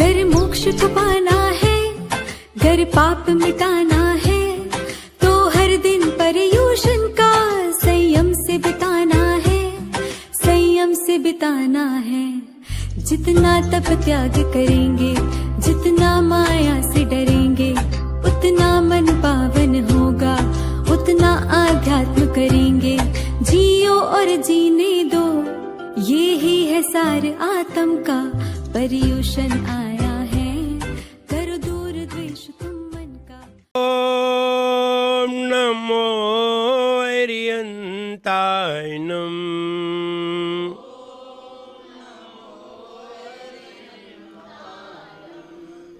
गर मोक्ष को पाना है, गर पाप मिटाना है, तो हर दिन पर्यूषण का संयम से बिताना है, संयम से बिताना है। जितना तप त्याग करेंगे, जितना माया से डरेंगे, उतना मन पावन होगा, उतना आध्यात्म करेंगे। जियो और जीने दो, ये ही है सार आत्म का। पर्यूषण आया है, करो दूर द्वेष तुम मन का। ओम नमो अर्यंताय नमः।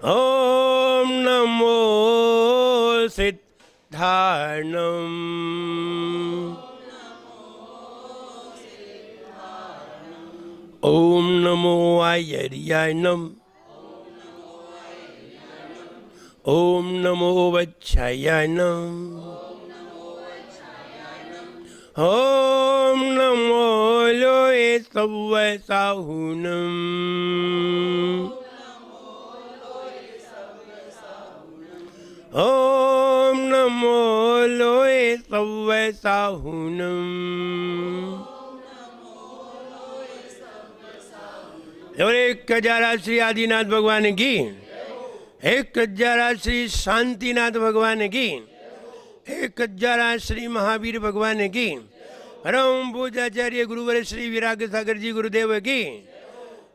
ओम नमो सिद्धाय नमः। ओम नमो आयर्याय नमः। ओम नमो वच्छायाय नमः। ओम नमो लोये सव्वै साहुनम। ओम नमो लोये सव्वै साहुनम। और 1000 श्री आदिनाथ भगवान की, 1000 श्री शांतिनाथ भगवान की, 1000 श्री महावीर भगवान की, परम पूज्याचार्य गुरुवर श्री विराग सागर जी गुरुदेव की,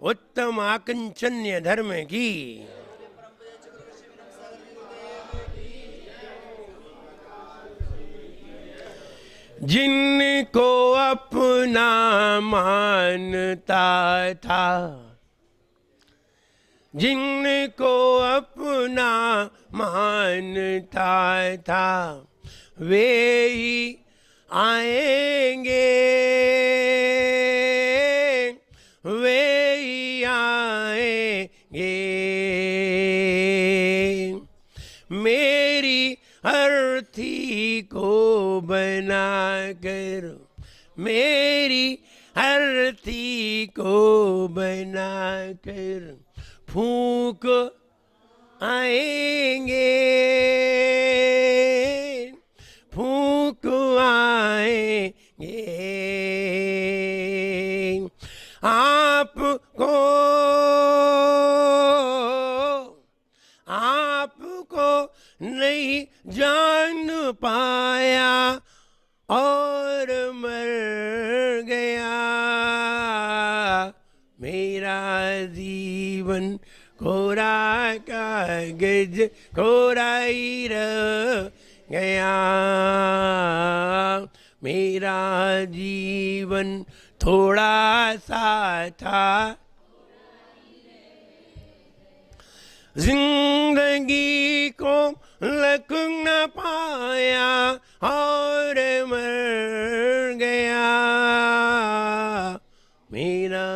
उत्तम आकंचन्य धर्म की। जिनको अपना मानता था, जिनको अपना मानता था, वे ही आएंगे, वे ही आएंगे। मेरी अर्थी को बनाकर, मेरी अर्थी को बनाकर फूंक आएंगे, फूंक आएंगे। आपको, आपको नहीं जान पाया और मर गया, मेरा जीवन कोरा कागज कोरा ही रह गया, मेरा जीवन थोड़ा सा था। जिंदगी को लग न पाया और मर गया, मेरा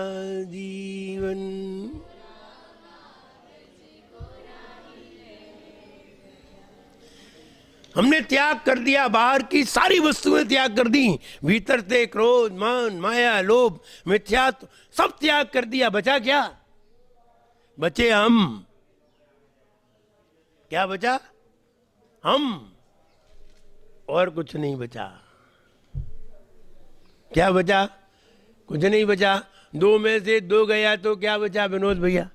जीवन। हमने त्याग कर दिया, बाहर की सारी वस्तुएं त्याग कर दी, भीतर से क्रोध मान माया लोभ मिथ्यात्व सब त्याग कर दिया। बचा क्या? बचे हम। क्या बचा? हम, और कुछ नहीं बचा। क्या बचा? कुछ नहीं बचा। 2 में से 2 गया तो क्या बचा विनोद भैया?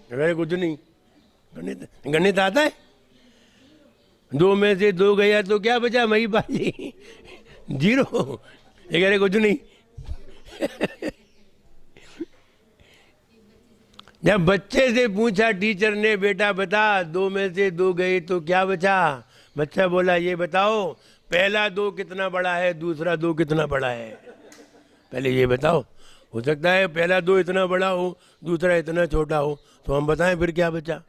अरे कुछ नहीं। गणित आता है? 2 में से 2 गया तो क्या बचा मई बाजी? 0। ये कह रहे कुछ नहीं। जब बच्चे से पूछा टीचर ने, बेटा बता 2 में से 2 गए तो क्या बचा? बच्चा बोला ये बताओ पहला 2 कितना बड़ा है, दूसरा 2 कितना बड़ा है? पहले ये बताओ। हो सकता है पहला 2 इतना बड़ा हो, दूसरा इतना छोटा हो, तो हम बताएं फिर क्या बचा।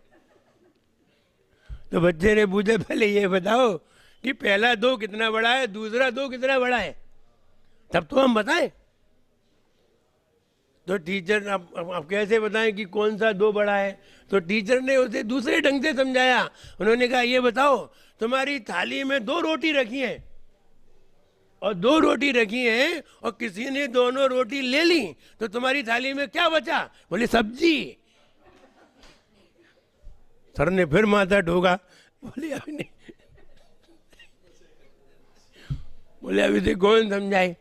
तो बच्चे ने पूछा पहले ये बताओ कि पहला 2 कितना बड़ा है, दूसरा 2 कितना बड़ा है, तब तो हम बताएं। तो टीचर अब कैसे बताएं कि कौन सा 2 बड़ा है? तो टीचर ने उसे दूसरे ढंग से समझाया। उन्होंने कहा ये बताओ तुम्हारी थाली में 2 रोटी रखी हैं, और 2 रोटी रखी है और किसी ने दोनों रोटी ले ली, तो तुम्हारी थाली में क्या बचा? बोले सब्जी। सर ने फिर माथा ठोका, बोले अभी नहीं, बोले अभी से कौन समझाए?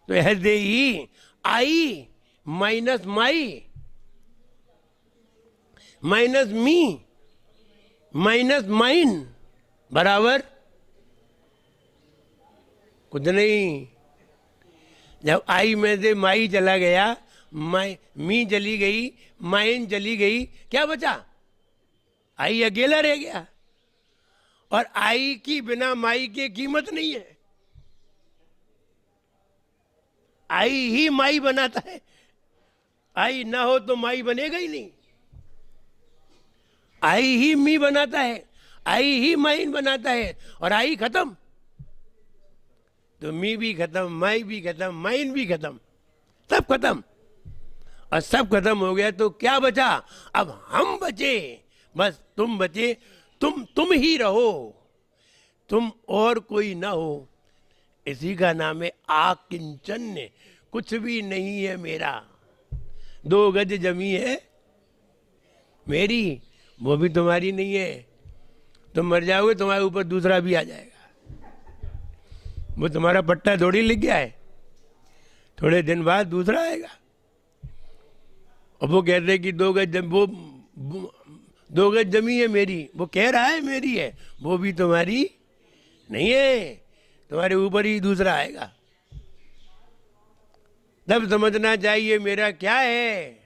तो ऐसे ही आई माइनस माई माइनस मी माइनस माइन बराबर कुछ नहीं। जब आई में से माई चला गया, माई मी चली गई, माइन चली गई, क्या बचा? आई अकेला रह गया। और आई की बिना माई की कीमत नहीं है। आई ही माई बनाता है, आई ना हो तो माई बनेगा ही नहीं। आई ही मी बनाता है, आई ही माइन बनाता है, और आई खत्म तो मी भी खत्म, माई भी खत्म, माइन भी खत्म, सब खत्म। और सब खत्म हो गया तो क्या बचा? अब हम बचे, बस तुम बचे। तुम ही रहो, तुम और कोई ना हो। इसी का नाम है आकिंचन। कुछ भी नहीं है मेरा, 2 गज जमी है मेरी, वो भी तुम्हारी नहीं है। तुम मर जाओगे, तुम्हारे ऊपर दूसरा भी आ जाएगा। वो तुम्हारा पट्टा थोड़ी लिख गया है, थोड़े दिन बाद दूसरा आएगा। और वो कहते हैं कि 2 गज जमी है मेरी, वो कह रहा है मेरी है, वो भी तुम्हारी नहीं है, तुम्हारे ऊपर ही दूसरा आएगा। तब समझना चाहिए मेरा क्या है?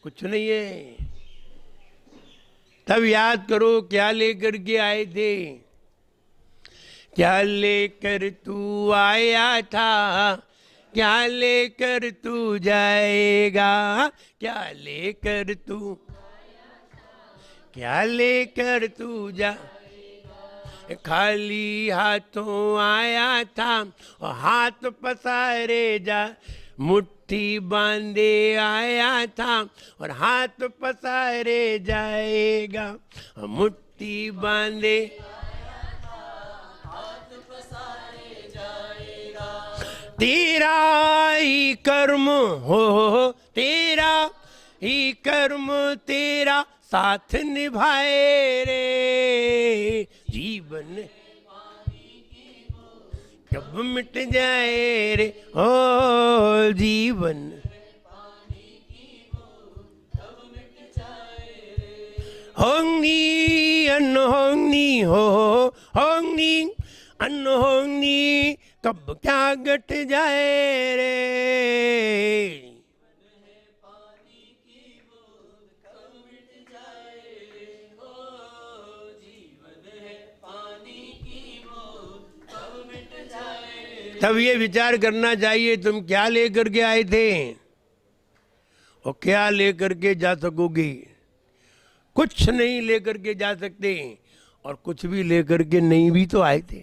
कुछ नहीं है। तब याद करो क्या लेकर के आए थे, क्या लेकर तू आया था, क्या लेकर तू जाएगा, क्या लेकर तू, क्या लेकर तू जा। खाली हाथों आया था और हाथ पसारे जा, मुट्ठी बांधे आया था और हाथ पसारे जाएगा, मुट्ठी बांधे तेरा ही कर्म हो, तेरा ही कर्म तेरा साथ निभाए रे, जीवन कब मिट जाए रे, ओ जीवन होंगी अनहोंगी होंगी अनहोंगी, कब क्या घट जाए रे। तब ये विचार करना चाहिए तुम क्या लेकर के आए थे और क्या लेकर के जा सकोगे। कुछ नहीं लेकर के जा सकते और कुछ भी लेकर के नहीं भी तो आए थे।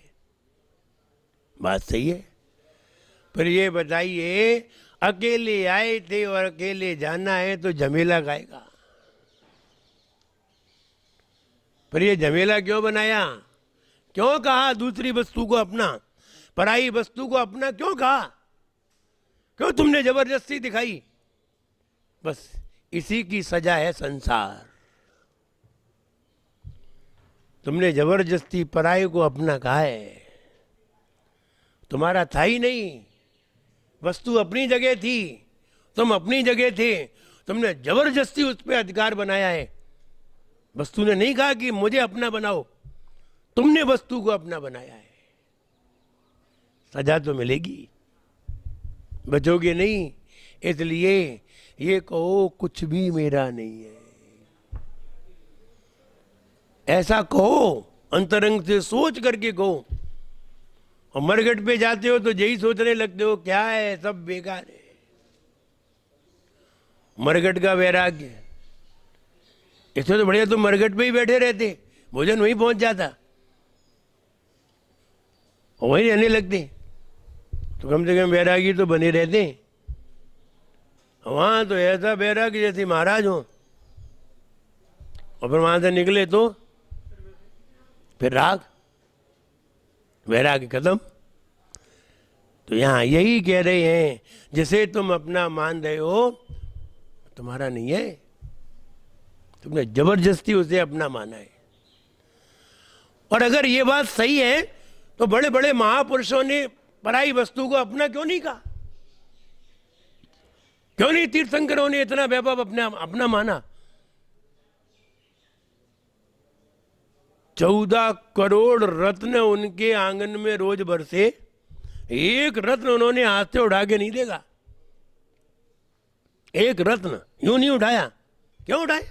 बात सही है। पर ये बताइए, अकेले आए थे और अकेले जाना है तो झमेला गाएगा। पर ये झमेला क्यों बनाया? क्यों कहा दूसरी वस्तु को अपना, पराई वस्तु को अपना क्यों कहा? क्यों तुमने जबरदस्ती दिखाई? बस इसी की सजा है संसार। तुमने जबरदस्ती पराई को अपना कहा है। तुम्हारा था ही नहीं, वस्तु अपनी जगह थी, तुम अपनी जगह थे, तुमने जबरदस्ती उस पर अधिकार बनाया है। वस्तु ने नहीं कहा कि मुझे अपना बनाओ, तुमने वस्तु को अपना बनाया है। सजा तो मिलेगी, बचोगे नहीं। इसलिए ये कहो कुछ भी मेरा नहीं है, ऐसा कहो, अंतरंग से सोच करके कहो। और मरघट पे जाते हो तो यही सोचने लगते हो क्या है, सब बेकार है। मरघट का वैराग्य, इससे तो बढ़िया तो मरघट पे ही बैठे रहते, भोजन वहीं पहुंच जाता, वहीं रहने लगते, तो कम से कम वैरागी तो बने रहते। वहां तो ऐसा वैरागी जैसे महाराज हो, और फिर वहां से निकले तो फिर राग, वैरागी खत्म। तो यहाँ यही कह रहे हैं, जिसे तुम अपना मान रहे हो तुम्हारा नहीं है, तुमने जबरदस्ती उसे अपना माना है। और अगर ये बात सही है तो बड़े बड़े महापुरुषों ने पराई वस्तु को अपना क्यों नहीं कहा? क्यों नहीं तीर्थंकरों ने इतना वैभव अपना माना? 14 करोड़ रत्न उनके आंगन में रोज बरसे, एक रत्न उन्होंने हाथ से उठा के नहीं देखा। एक रत्न यूं नहीं उठाया। क्यों उठाए?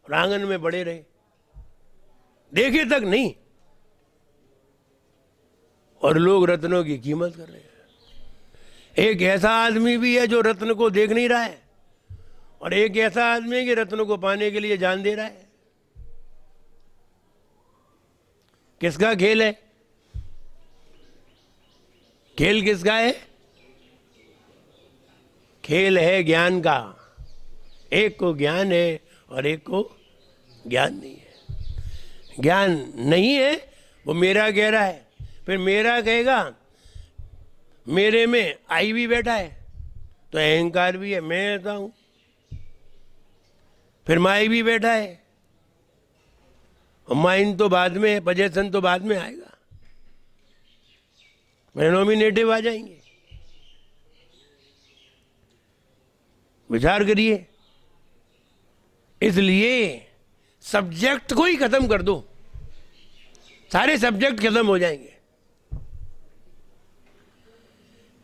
और आंगन में बड़े रहे, देखे तक नहीं। और लोग रत्नों की कीमत कर रहे हैं। एक ऐसा आदमी भी है जो रत्न को देख नहीं रहा है, और एक ऐसा आदमी है कि रत्न को पाने के लिए जान दे रहा है। किसका खेल है? खेल किसका है? खेल है ज्ञान का। एक को ज्ञान है और एक को ज्ञान नहीं है। ज्ञान नहीं है वो मेरा कह रहा है, फिर मेरा कहेगा मेरे में आई भी बैठा है, तो अहंकार भी है, मैं ऐसा हूं। फिर माई भी बैठा है, और माइंड तो बाद में है, पजेशन तो बाद में आएगा, मेरे नॉमिनेटिव आ जाएंगे। विचार करिए। इसलिए सब्जेक्ट को ही खत्म कर दो, सारे सब्जेक्ट खत्म हो जाएंगे।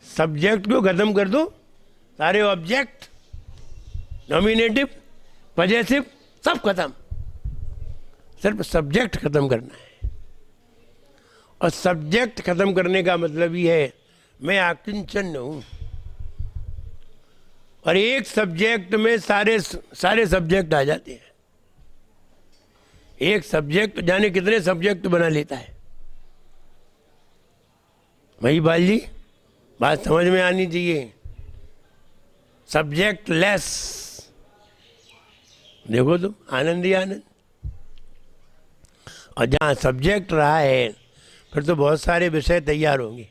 सब्जेक्ट को खत्म कर दो, सारे ऑब्जेक्ट, नॉमिनेटिव, पजेसिव सब खत्म। सिर्फ सब्जेक्ट खत्म करना है। और सब्जेक्ट खत्म करने का मतलब ही है मैं अकिंचन हूं। और एक सब्जेक्ट में सारे सब्जेक्ट आ जाते हैं। एक सब्जेक्ट जाने कितने सब्जेक्ट बना लेता है। महिपाल जी, बात समझ में आनी चाहिए। सब्जेक्ट लेस, देखो तुम, आनंद ही आनंद। और जहाँ सब्जेक्ट रहा है फिर तो बहुत सारे विषय तैयार होंगे।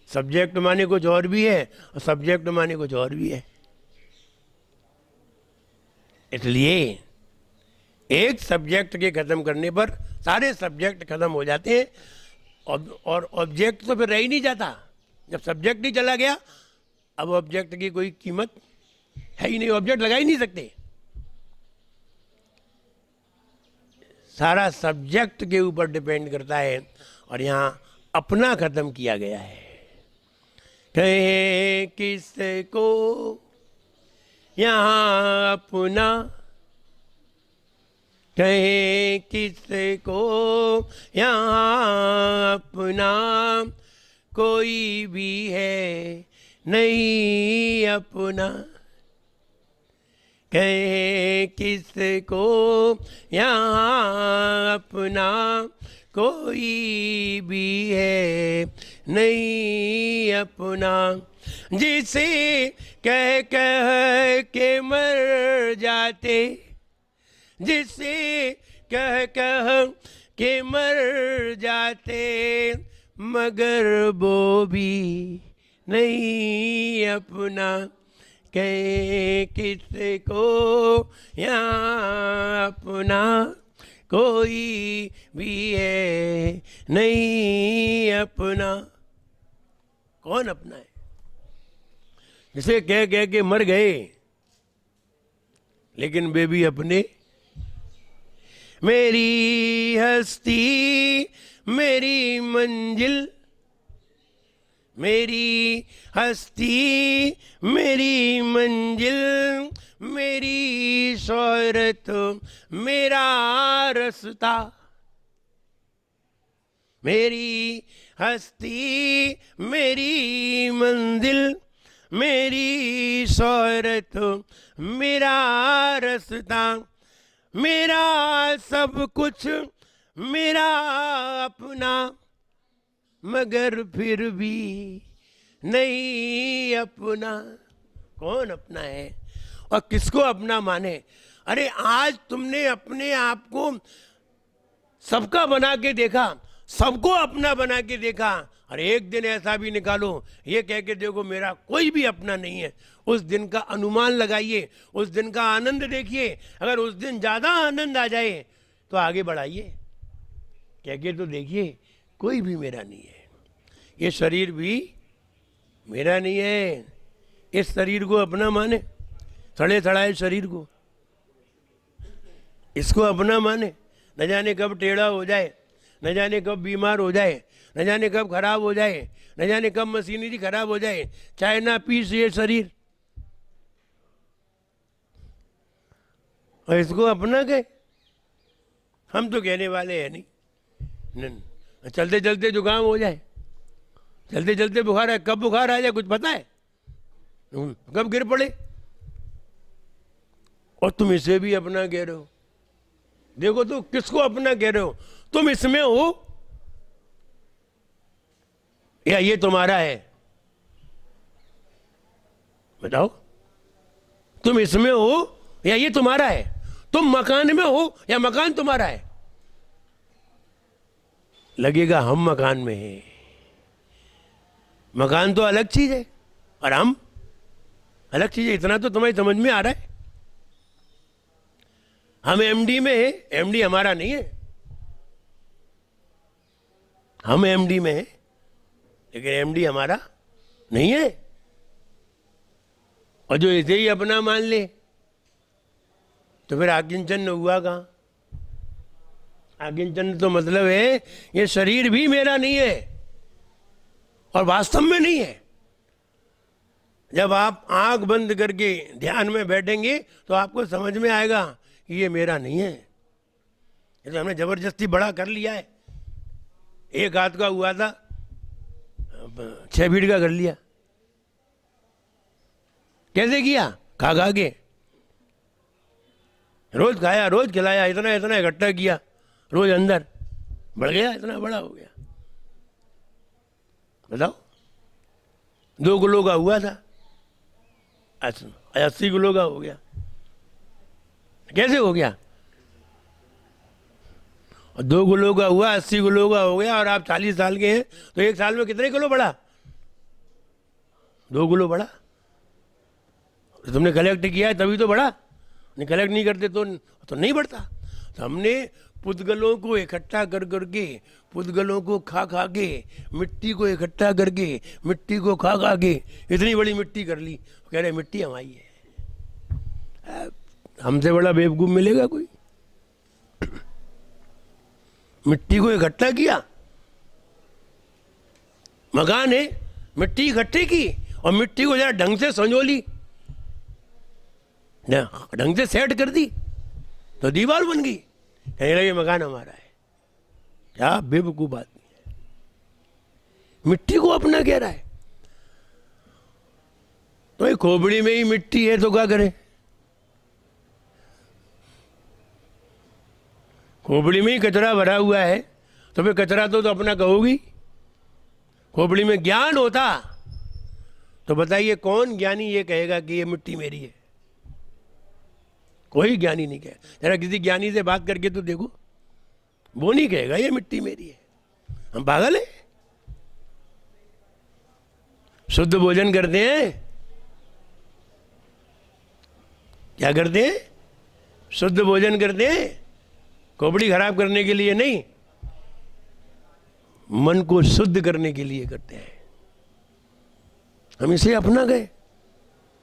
सब्जेक्ट माने कुछ और भी है और सब्जेक्ट माने कुछ और भी है। इसलिए एक सब्जेक्ट के खत्म करने पर सारे सब्जेक्ट खत्म हो जाते हैं। और ऑब्जेक्ट तो फिर रह ही नहीं जाता। जब सब्जेक्ट ही चला गया, अब ऑब्जेक्ट की कोई कीमत है ही नहीं, ऑब्जेक्ट लगा ही नहीं सकते। सारा सब्जेक्ट के ऊपर डिपेंड करता है। और यहाँ अपना खत्म किया गया है। कहे किसको यहाँ अपना, कहे किसको यहाँ अपना, कोई भी है नहीं अपना। कहे किसको यहाँ अपना, कोई भी है नहीं अपना। जिसे कह कह के मर जाते, जिसे कह कह के मर जाते, मगर वो भी नहीं अपना। कहे किसको यहाँ अपना, कोई भी है नहीं अपना। कौन अपना है? जिसे कह कह के मर गए, लेकिन वे भी अपने। मेरी हस्ती मेरी मंजिल, मेरी हस्ती मेरी मंजिल, मेरी शोहरत मेरा रास्ता। मेरी हस्ती मेरी मंजिल, मेरी शोहरत मेरा रास्ता। मेरा सब कुछ मेरा अपना, मगर फिर भी नहीं अपना। कौन अपना है और किसको अपना माने? अरे आज तुमने अपने आप को सबका बना के देखा सबको अपना बना के देखा, और एक दिन ऐसा भी निकालो ये कह के देखो मेरा कोई भी अपना नहीं है, उस दिन का अनुमान लगाइए, उस दिन का आनंद देखिए। अगर उस दिन ज़्यादा आनंद आ जाए तो आगे बढ़ाइए, कह के तो देखिए कोई भी मेरा नहीं है, ये शरीर भी मेरा नहीं है। इस शरीर को अपना माने, सड़े सड़ाए शरीर को, इसको अपना माने, न जाने कब टेढ़ा हो जाए, न जाने कब बीमार हो जाए, न जाने कब खराब हो जाए, न जाने कब मशीनरी खराब हो जाए, चाहे ना पीस ये शरीर, और इसको अपना गए। हम तो कहने वाले हैं नहीं, चलते चलते जुकाम हो जाए, चलते चलते बुखार है, कब बुखार आ जाए कुछ पता है, कब गिर पड़े, और तुम इसे भी अपना कह रहे हो। देखो तो किसको अपना कह रहे हो, तुम इसमें हो या ये तुम्हारा है, बताओ, तुम इसमें हो या ये तुम्हारा है, तुम मकान में हो या मकान तुम्हारा है। लगेगा हम मकान में हैं, मकान तो अलग चीज है और हम अलग चीज है, इतना तो तुम्हें समझ में आ रहा है। हम एमडी में है, एमडी हमारा नहीं है, हम एमडी में है लेकिन एमडी हमारा नहीं है। और जो इसे ही अपना मान ले तो फिर आकिंचन हुआ कहाँ? आकिंचन तो मतलब है ये शरीर भी मेरा नहीं है और वास्तव में नहीं है। जब आप आंख बंद करके ध्यान में बैठेंगे तो आपको समझ में आएगा कि ये मेरा नहीं है, ये तो हमने जबरदस्ती बड़ा कर लिया है। एक हाथ का हुआ था 6 फीट का कर लिया, कैसे किया? खा खा के, रोज खाया, रोज खिलाया, इतना इतना इकट्ठा किया, रोज अंदर बढ़ गया, इतना बड़ा हो गया। बताओ, 2 किलो का हुआ था 80 किलो का हो गया, कैसे हो गया? और 2 किलो का हुआ 80 किलो का हो गया, और आप 40 साल के हैं तो 1 साल में कितने किलो बढ़ा? 2 किलो बढ़ा। तो तुमने कलेक्ट किया है तभी तो बढ़ा, नहीं कलेक्ट नहीं करते तो नहीं बढ़ता। तो हमने पुद्गलों को इकट्ठा कर करके, पुद्गलों को खा खा के, मिट्टी को इकट्ठा करके, मिट्टी को खा खा के इतनी बड़ी मिट्टी कर ली। कह रहे मिट्टी हमारी है। हमसे बड़ा बेवकूफ मिलेगा कोई? मिट्टी को इकट्ठा किया, मकान है, मिट्टी इकट्ठी की और मिट्टी को जरा ढंग से संजोली, ढंग से सेट कर दी तो दीवार बन गई। कहने लगे मकान हमारा है। क्या बेवकूफ आदमी है, मिट्टी को अपना कह रहा है। तो ये खोपड़ी में ही मिट्टी है तो क्या करे? खोपड़ी में ही कचरा भरा हुआ है तो फिर कचरा तो अपना कहोगी। खोपड़ी में ज्ञान होता तो बताइए कौन ज्ञानी ये कहेगा कि ये मिट्टी मेरी है? कोई ज्ञानी नहीं कहेगा। जरा किसी ज्ञानी से बात करके तो देखो, वो नहीं कहेगा ये मिट्टी मेरी है। हम पागल हैं? शुद्ध भोजन करते हैं, क्या करते हैं? शुद्ध भोजन करते हैं, खोपड़ी खराब करने के लिए नहीं, मन को शुद्ध करने के लिए करते हैं। हम इसे अपना गए,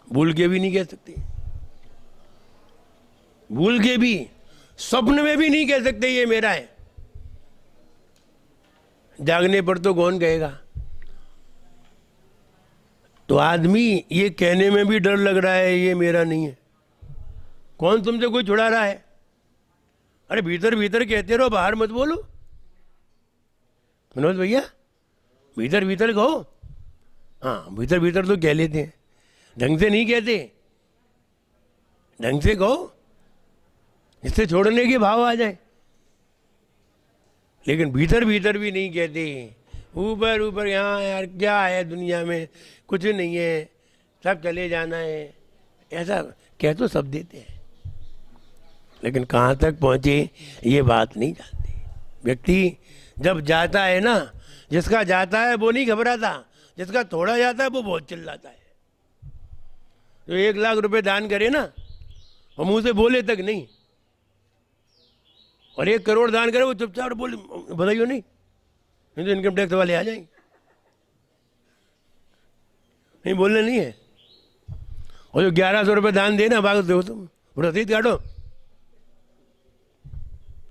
भूल के भी नहीं कह सकते, भूल के भी, स्वप्न में भी नहीं कह सकते ये मेरा है। जागने पर तो कौन कहेगा? तो आदमी ये कहने में भी डर लग रहा है ये मेरा नहीं है। कौन तुमसे कोई छुड़ा रहा है? अरे भीतर भीतर कहते रहो, बाहर मत बोलो। मनोज भैया, भीतर भीतर कहो। हाँ, भीतर भीतर तो कह लेते हैं, ढंग से नहीं कहते। ढंग से कहो जिससे छोड़ने के भाव आ जाए, लेकिन भीतर भीतर भी नहीं कहते। ऊपर ऊपर यहाँ यार क्या है दुनिया में, कुछ नहीं है, सब चले जाना है, ऐसा कह तो सब देते हैं, लेकिन कहाँ तक पहुँचे ये बात नहीं जानते। व्यक्ति जब जाता है ना, जिसका जाता है वो नहीं घबराता, जिसका थोड़ा जाता है वो बहुत चिल्लाता है। तो 1 लाख रुपए दान करे ना, और मुंह से बोले तक नहीं, और 1 करोड़ दान करे वो चुपचाप बोले बताइयो नहीं तो इनकम टैक्स वाले आ जाएंगे। नहीं बोलना नहीं है। और जो 1100 रुपये दान देना भाग दो, तुम रसीद काटो,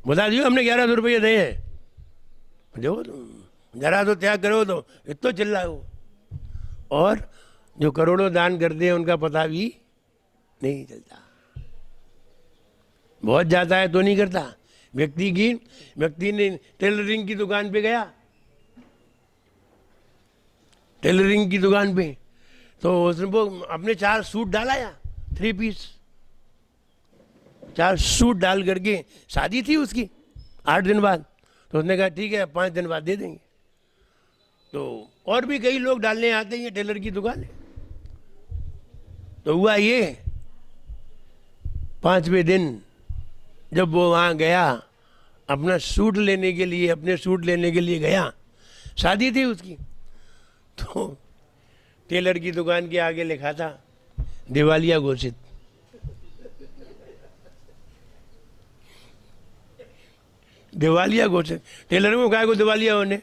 बता दियो हमने 1100 रुपये दिए हैं, देखो तुम जरा तो त्याग करो तो इतना चिल्लाओ। और जो करोड़ों दान करते हैं उनका पता भी नहीं चलता। बहुत जाता है तो नहीं करता। व्यक्ति ने टेलरिंग की दुकान पे गया, टेलरिंग की दुकान पे, तो उसने वो अपने 4 सूट डाला या 3 पीस, 4 सूट डाल करके शादी थी उसकी 8 दिन बाद, तो उसने कहा ठीक है 5 दिन बाद दे देंगे। तो और भी कई लोग डालने आते हैं टेलर की दुकान है। तो हुआ ये 5वें दिन जब वो वहाँ गया अपना सूट लेने के लिए, अपने सूट लेने के लिए गया, शादी थी उसकी, तो टेलर की दुकान के आगे लिखा था दिवालिया घोषित। दिवालिया घोषित। टेलर में काय को दिवालिया होने,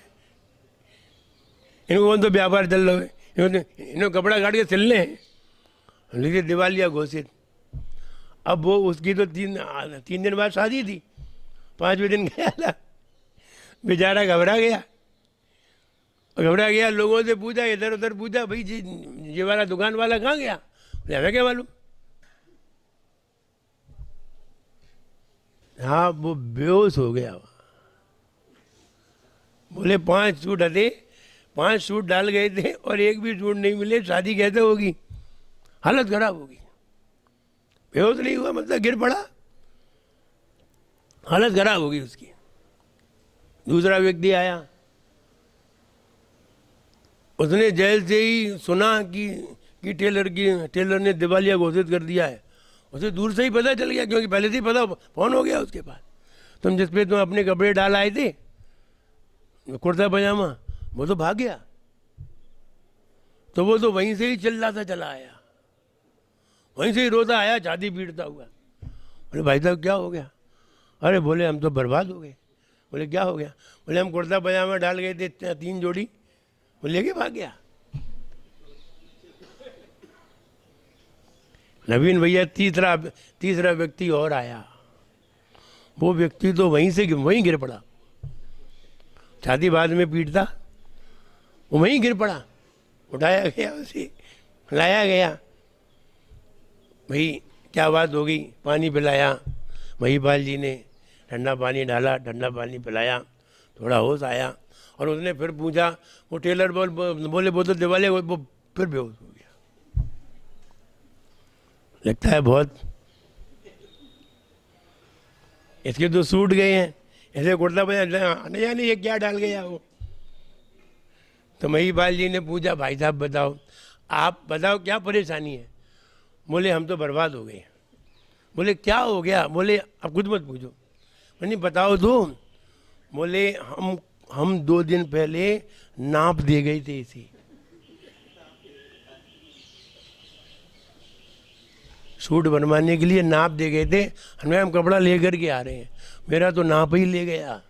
इनको कौन तो व्यापार चल रहा है, इन्होंने कपड़ा काट के सिलने हैं, लिखे दिवालिया घोषित। अब वो उसकी तो 3 दिन बाद शादी थी, 5वें दिन गया था, बेचारा घबरा गया। लोगों से पूछा, इधर उधर पूछा, भाई जी ये वाला दुकान वाला कहाँ गया, हमें क्या मालूम। हाँ वो बेहोश हो गया। बोले 5 सूट हटे, 5 सूट डाल गए थे और एक भी सूट नहीं मिले, शादी कैसे होगी, हालत खराब होगी। बेहोश नहीं हुआ मतलब गिर पड़ा, हालत खराब होगी उसकी। दूसरा व्यक्ति आया, उसने जेल से ही सुना कि टेलर ने दिवालिया घोषित कर दिया है। उसे दूर से ही पता चल गया, क्योंकि पहले से ही पता, फोन हो गया उसके पास। तुम जिस पे तुम अपने कपड़े डाल आए थे, कुर्ता पजामा, वो तो भाग गया। तो वो तो वहीं से ही चिल्लाता चला आया, वहीं से ही रोता आया, छाती पीटता हुआ। बोले भाई साहब क्या हो गया? अरे बोले हम तो बर्बाद हो गए। बोले क्या हो गया? बोले हम कुर्ता पजामा डाल गए थे 3 जोड़ी, वो लेके भाग गया। नवीन भैया तीसरा व्यक्ति और आया, वो व्यक्ति तो वहीं गिर पड़ा, छाती बाद में पीटता, वो वहीं गिर पड़ा। उठाया गया, उसे लाया गया, भाई क्या बात हो गई, पानी पिलाया। महिपाल जी ने ठंडा पानी डाला, ठंडा पानी पिलाया, थोड़ा होश आया। और उसने फिर पूछा, वो टेलर बोले वो तो दिवालिया, वो फिर बेहोश हो गया। लगता है बहुत, इसके तो सूट गए हैं, ऐसे कुर्ता पजामा नहीं, ये क्या डाल गया वो। तो महिपाल जी ने पूछा भाई साहब बताओ, आप बताओ क्या परेशानी है। बोले हम तो बर्बाद हो गए। बोले क्या हो गया? बोले अब कुछ मत पूछो, नहीं बताओ तो। बोले हम 2 दिन पहले नाप दे गए थे इसे, सूट बनवाने के लिए नाप दे गए थे, हम कपड़ा लेकर के आ रहे हैं, मेरा तो नाप ही ले गया।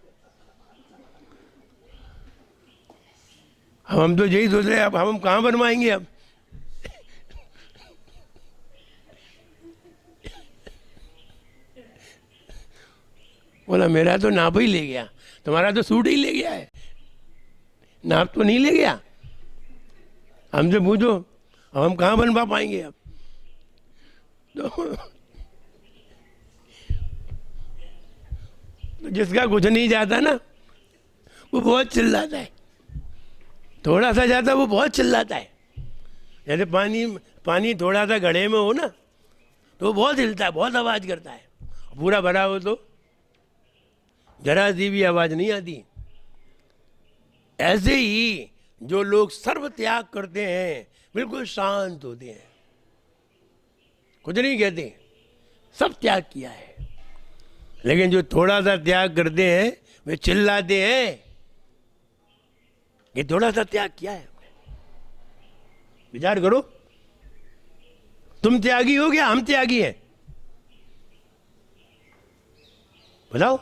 अब हम तो यही सोच रहे हैं, अब हम कहाँ बनवाएंगे अब। बोला मेरा तो नाप ही ले गया, तुम्हारा तो सूट ही ले गया है, नाप तो नहीं ले गया। हमसे पूछो अब हम कहाँ बनवा पाएंगे अब। तो जिसका कुछ नहीं जाता ना, वो बहुत चिल्लाता है, थोड़ा सा जाता वो बहुत चिल्लाता है। जैसे पानी थोड़ा सा घड़े में हो ना, तो वो बहुत हिलता है, बहुत आवाज़ करता है। पूरा भरा हो तो जरा सी भी आवाज़ नहीं आती। ऐसे ही जो लोग सर्व त्याग करते हैं बिल्कुल शांत होते हैं, कुछ नहीं कहते, सब त्याग किया है। लेकिन जो थोड़ा सा त्याग करते हैं वे चिल्लाते हैं, ये थोड़ा सा त्याग किया है हमने। विचार करो, तुम त्यागी हो क्या हम त्यागी हैं? बताओ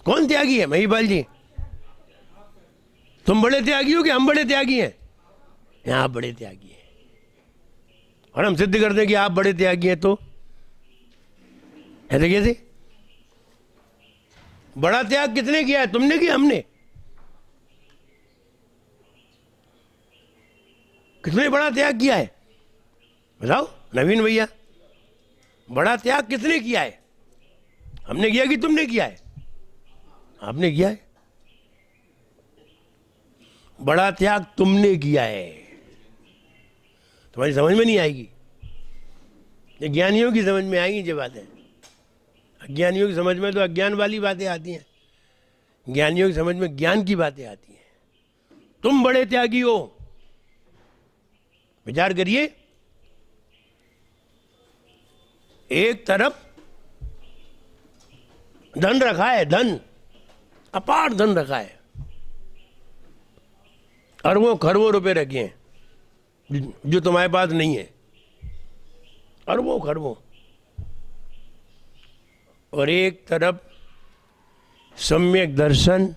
कौन त्यागी है? महिपाल जी, तुम बड़े त्यागी हो कि हम बड़े त्यागी हैं? यहां आप बड़े त्यागी हैं और हम सिद्ध करते हैं कि आप बड़े त्यागी हैं। तो ऐसे कैसे? बड़ा त्याग किसने किया है, तुमने कि हमने? किसने बड़ा त्याग किया है बताओ नवीन भैया? बड़ा त्याग किसने किया है? हमने किया कि तुमने किया है? आपने किया है। बड़ा त्याग तुमने किया है। तुम्हारी समझ में नहीं आएगी, ये ज्ञानियों की समझ में आएगी ये बातें। अज्ञानियों की समझ में तो अज्ञान वाली बातें आती हैं, ज्ञानियों की समझ में ज्ञान की बातें आती हैं। तुम बड़े त्यागी हो। विचार करिए, एक तरफ धन रखा है, धन, अपार धन रखा है, अरबों खरबों रुपए रखे हैं जो तुम्हारे पास नहीं है, अरबों खरबों। और एक तरफ सम्यक दर्शन,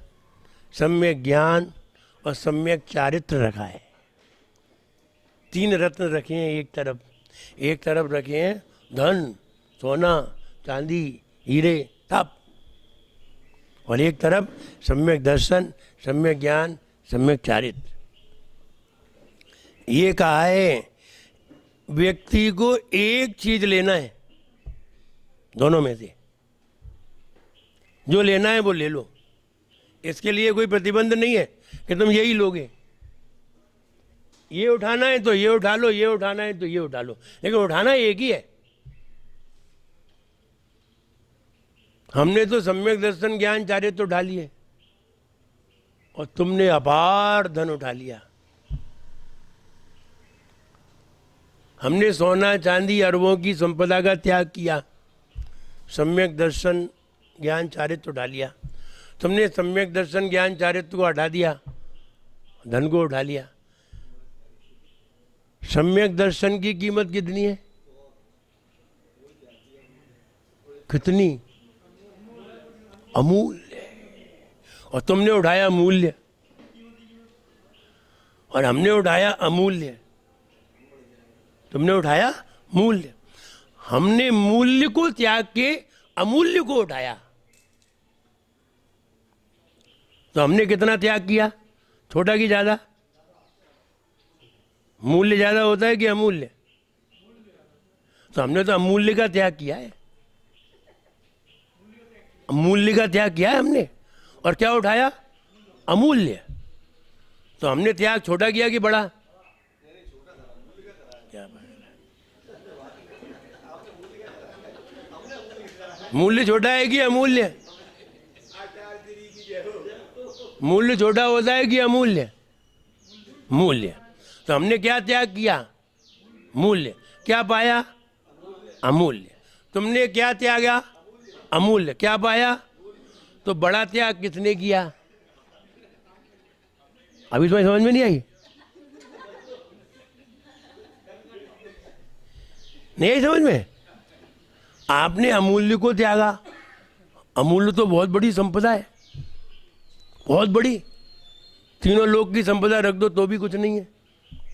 सम्यक ज्ञान और सम्यक चारित्र रखा है। तीन रत्न रखे हैं एक तरफ रखे हैं धन, सोना, चांदी, हीरे, तप, और एक तरफ सम्यक दर्शन, सम्यक ज्ञान, सम्यक चारित्र। ये कहा है व्यक्ति को एक चीज लेना है, दोनों में से जो लेना है वो ले लो। इसके लिए कोई प्रतिबंध नहीं है कि तुम यही लोगे। ये उठाना है तो ये उठा लो, ये उठाना है तो ये उठा लो, लेकिन उठाना एक ही है। हमने तो सम्यक दर्शन ज्ञान चारित्र उठा लिए और तुमने अपार धन उठा लिया। हमने सोना चांदी अरबों की संपदा का त्याग किया, सम्यक दर्शन ज्ञान चारित्र उठा लिया। तुमने सम्यक दर्शन ज्ञान चारित्र को हटा दिया, धन को उठा लिया। सम्यक दर्शन की कीमत कितनी है? कितनी? अमूल्य। और तुमने उठाया मूल्य और हमने उठाया अमूल्य। तुमने उठाया मूल्य, हमने मूल्य को त्याग के अमूल्य को उठाया। तो हमने कितना त्याग किया, छोटा कि ज्यादा? मूल्य ज्यादा होता है कि अमूल्य? तो हमने तो अमूल्य का त्याग किया है, मूल्य का त्याग किया है हमने, और क्या उठाया? अमूल्य। तो हमने त्याग छोटा किया कि बड़ा? क्या मूल्य छोटा है कि अमूल्य? मूल्य छोटा होता है कि अमूल्य? मूल्य। तो हमने क्या त्याग किया? मूल्य। क्या पाया? अमूल्य। तुमने क्या त्यागा? अमूल्य। क्या पाया? तो बड़ा त्याग किसने किया? अभी तुम्हें समझ में नहीं आई? नहीं आई समझ में? आपने अमूल्य को त्यागा। अमूल्य तो बहुत बड़ी संपदा है, बहुत बड़ी। तीनों लोक की संपदा रख दो तो भी कुछ नहीं है।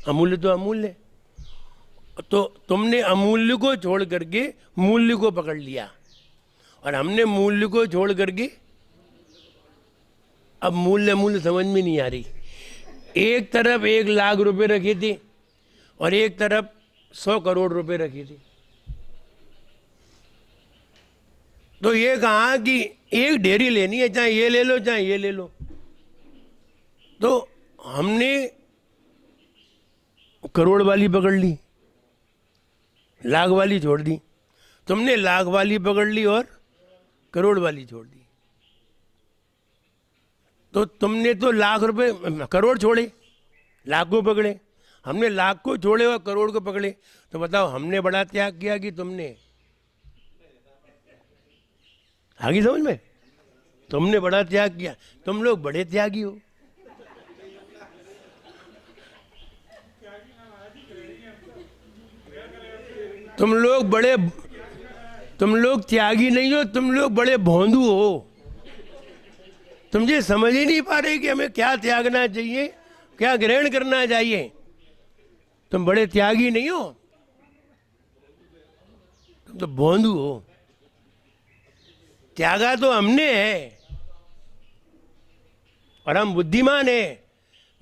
अमूल्य तो अमूल्य। तो तुमने अमूल्य को छोड़ करके मूल्य को पकड़ लिया और हमने मूल्य को छोड़ करके, अब मूल्य मूल्य समझ में नहीं आ रही। एक तरफ 1 लाख रुपए रखे थे और एक तरफ 100 करोड़ रुपए रखे थे। तो ये कहा कि एक ढेरी लेनी है, चाहे ये ले लो चाहे ये ले लो। तो हमने करोड़ वाली पकड़ ली, लाख वाली छोड़ दी। तुमने लाख वाली पकड़ ली और करोड़ वाली छोड़ दी। तो तुमने तो लाख रुपए करोड़ छोड़े, लाख को पकड़े। हमने लाख को छोड़े और करोड़ को पकड़े। तो बताओ हमने बड़ा त्याग किया कि तुमने? आगे समझ में? तुमने बड़ा त्याग किया। तुम लोग बड़े त्यागी हो। तुम लोग त्यागी नहीं हो, तुम लोग बड़े भोंदू हो। तुम ये समझ ही नहीं पा रहे कि हमें क्या त्यागना चाहिए, क्या ग्रहण करना चाहिए। तुम बड़े त्यागी नहीं हो, तुम तो भोंदू हो। त्यागा तो हमने है, और हम बुद्धिमान हैं।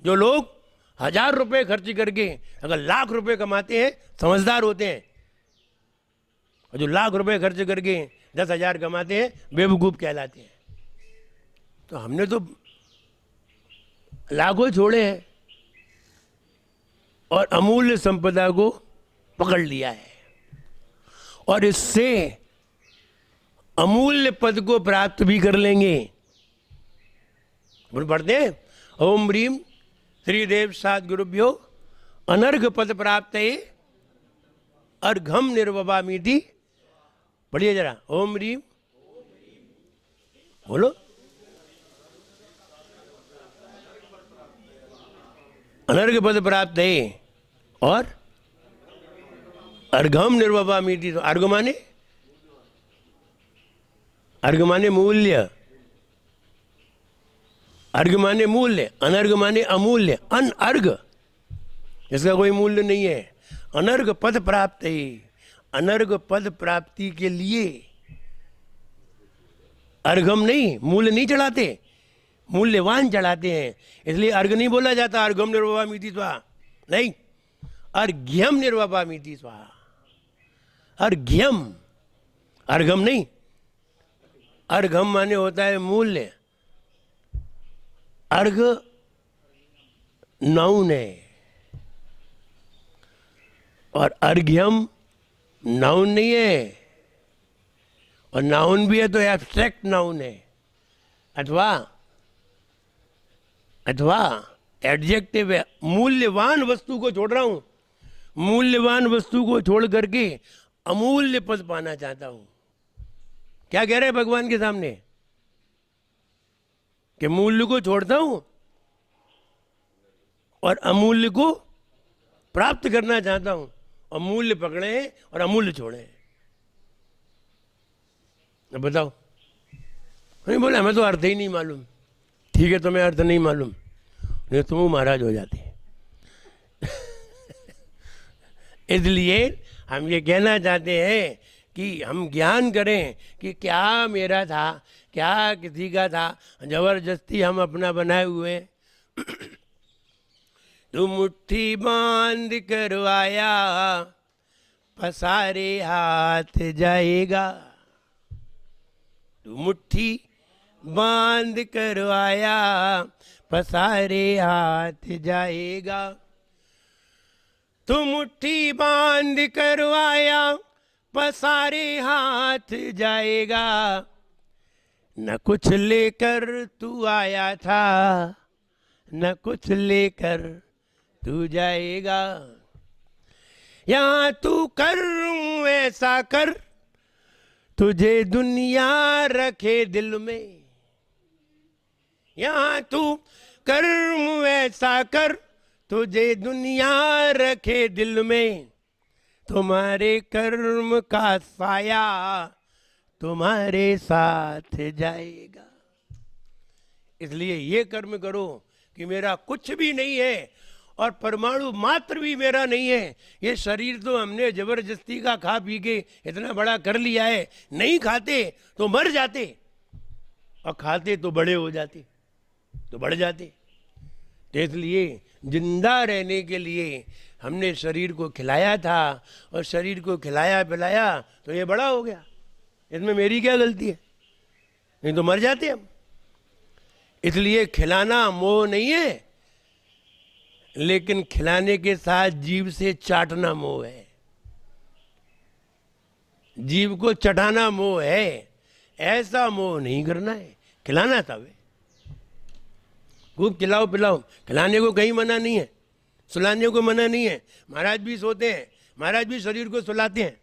जो लोग 1000 रुपए खर्च करके अगर लाख रुपए कमाते हैं, समझदार होते हैं। और जो लाख रुपए खर्च करके 10,000 कमाते हैं, बेवकूफ कहलाते हैं। तो हमने तो लाखों छोड़े हैं और अमूल्य संपदा को पकड़ लिया है, और इससे अमूल्य पद को प्राप्त भी कर लेंगे। पढ़ते हैं, ओम ह्रीम श्रीदेव सात गुरुभ्यो अनर्घ पद प्राप्त अर्घम निर्ववामीति। पढ़िए जरा, ओम ह्रीम, बोलो। अनर्घ पद प्राप्त है और अर्घम निर्ववामीति। तो अर्घ माने मूल्य, अर्घ माने मूल्य, अनर्घ माने अमूल्य। अनर्घ इसका कोई मूल्य नहीं है। अनर्घ पद प्राप्त है, अनर्घ पद प्राप्ति के लिए अर्घम नहीं, मूल्य नहीं चढ़ाते, मूल्यवान चढ़ाते हैं। इसलिए अर्घ नहीं बोला जाता अर्घम निर्ववामीति स्वाहा, नहीं, अर्घ्यम निर्ववामीति स्वाहा। अर्घ्यम, अर्घम नहीं। अर्घम माने होता है मूल्य, अर्घ नाउन है, और अर्घ्यम नाउन नहीं है। और नाउन भी है तो एब्स्ट्रैक्ट नाउन है, अथवा एडजेक्टिव है। मूल्यवान वस्तु को छोड़ रहा हूं, मूल्यवान वस्तु को छोड़ करके अमूल्य पद पाना चाहता हूं। क्या कह रहे हैं भगवान के सामने कि मूल्य को छोड़ता हूं और अमूल्य को प्राप्त करना चाहता हूं। अमूल्य पकड़े हैं और अमूल्य छोड़े हैं। अब बताओ, नहीं बोला हमें तो अर्थ ही नहीं मालूम। ठीक है, तुम्हें अर्थ नहीं मालूम, नहीं तुम महाराज हो जाते। इसलिए हम ये कहना चाहते हैं कि हम ज्ञान करें कि क्या मेरा था, क्या किसी का था। जबरदस्ती हम अपना बनाए हुए। तू मुट्ठी बांध करवाया पसारे हाथ जाएगा। तू मुट्ठी बांध करवाया पसारे हाथ जाएगा। तू मुट्ठी बांध करवाया पसारे हाथ जाएगा। न कुछ लेकर तू आया था, न कुछ लेकर तू जाएगा। यहाँ तू कर ऐसा कर, तुझे दुनिया रखे दिल में। यहाँ तू कर ऐसा कर, तुझे दुनिया रखे दिल में। तुम्हारे कर्म का साया तुम्हारे साथ जाएगा। इसलिए ये कर्म करो कि मेरा कुछ भी नहीं है और परमाणु मात्र भी मेरा नहीं है। ये शरीर तो हमने जबरदस्ती का खा पी के इतना बड़ा कर लिया है। नहीं खाते तो मर जाते, और खाते तो बड़े हो जाते, तो बढ़ जाते। तो इसलिए जिंदा रहने के लिए हमने शरीर को खिलाया था, और शरीर को खिलाया पिलाया तो ये बड़ा हो गया। इसमें मेरी क्या गलती है? नहीं तो मर जाते हम। इसलिए खिलाना मोह नहीं है, लेकिन खिलाने के साथ जीभ से चाटना मोह है। जीभ को चटाना मोह है, ऐसा मोह नहीं करना है। खिलाना था वे, खूब खिलाओ पिलाओ। खिलाने को कहीं मना नहीं है, सुलाने को मना नहीं है। महाराज भी सोते हैं, महाराज भी शरीर को सुलाते हैं,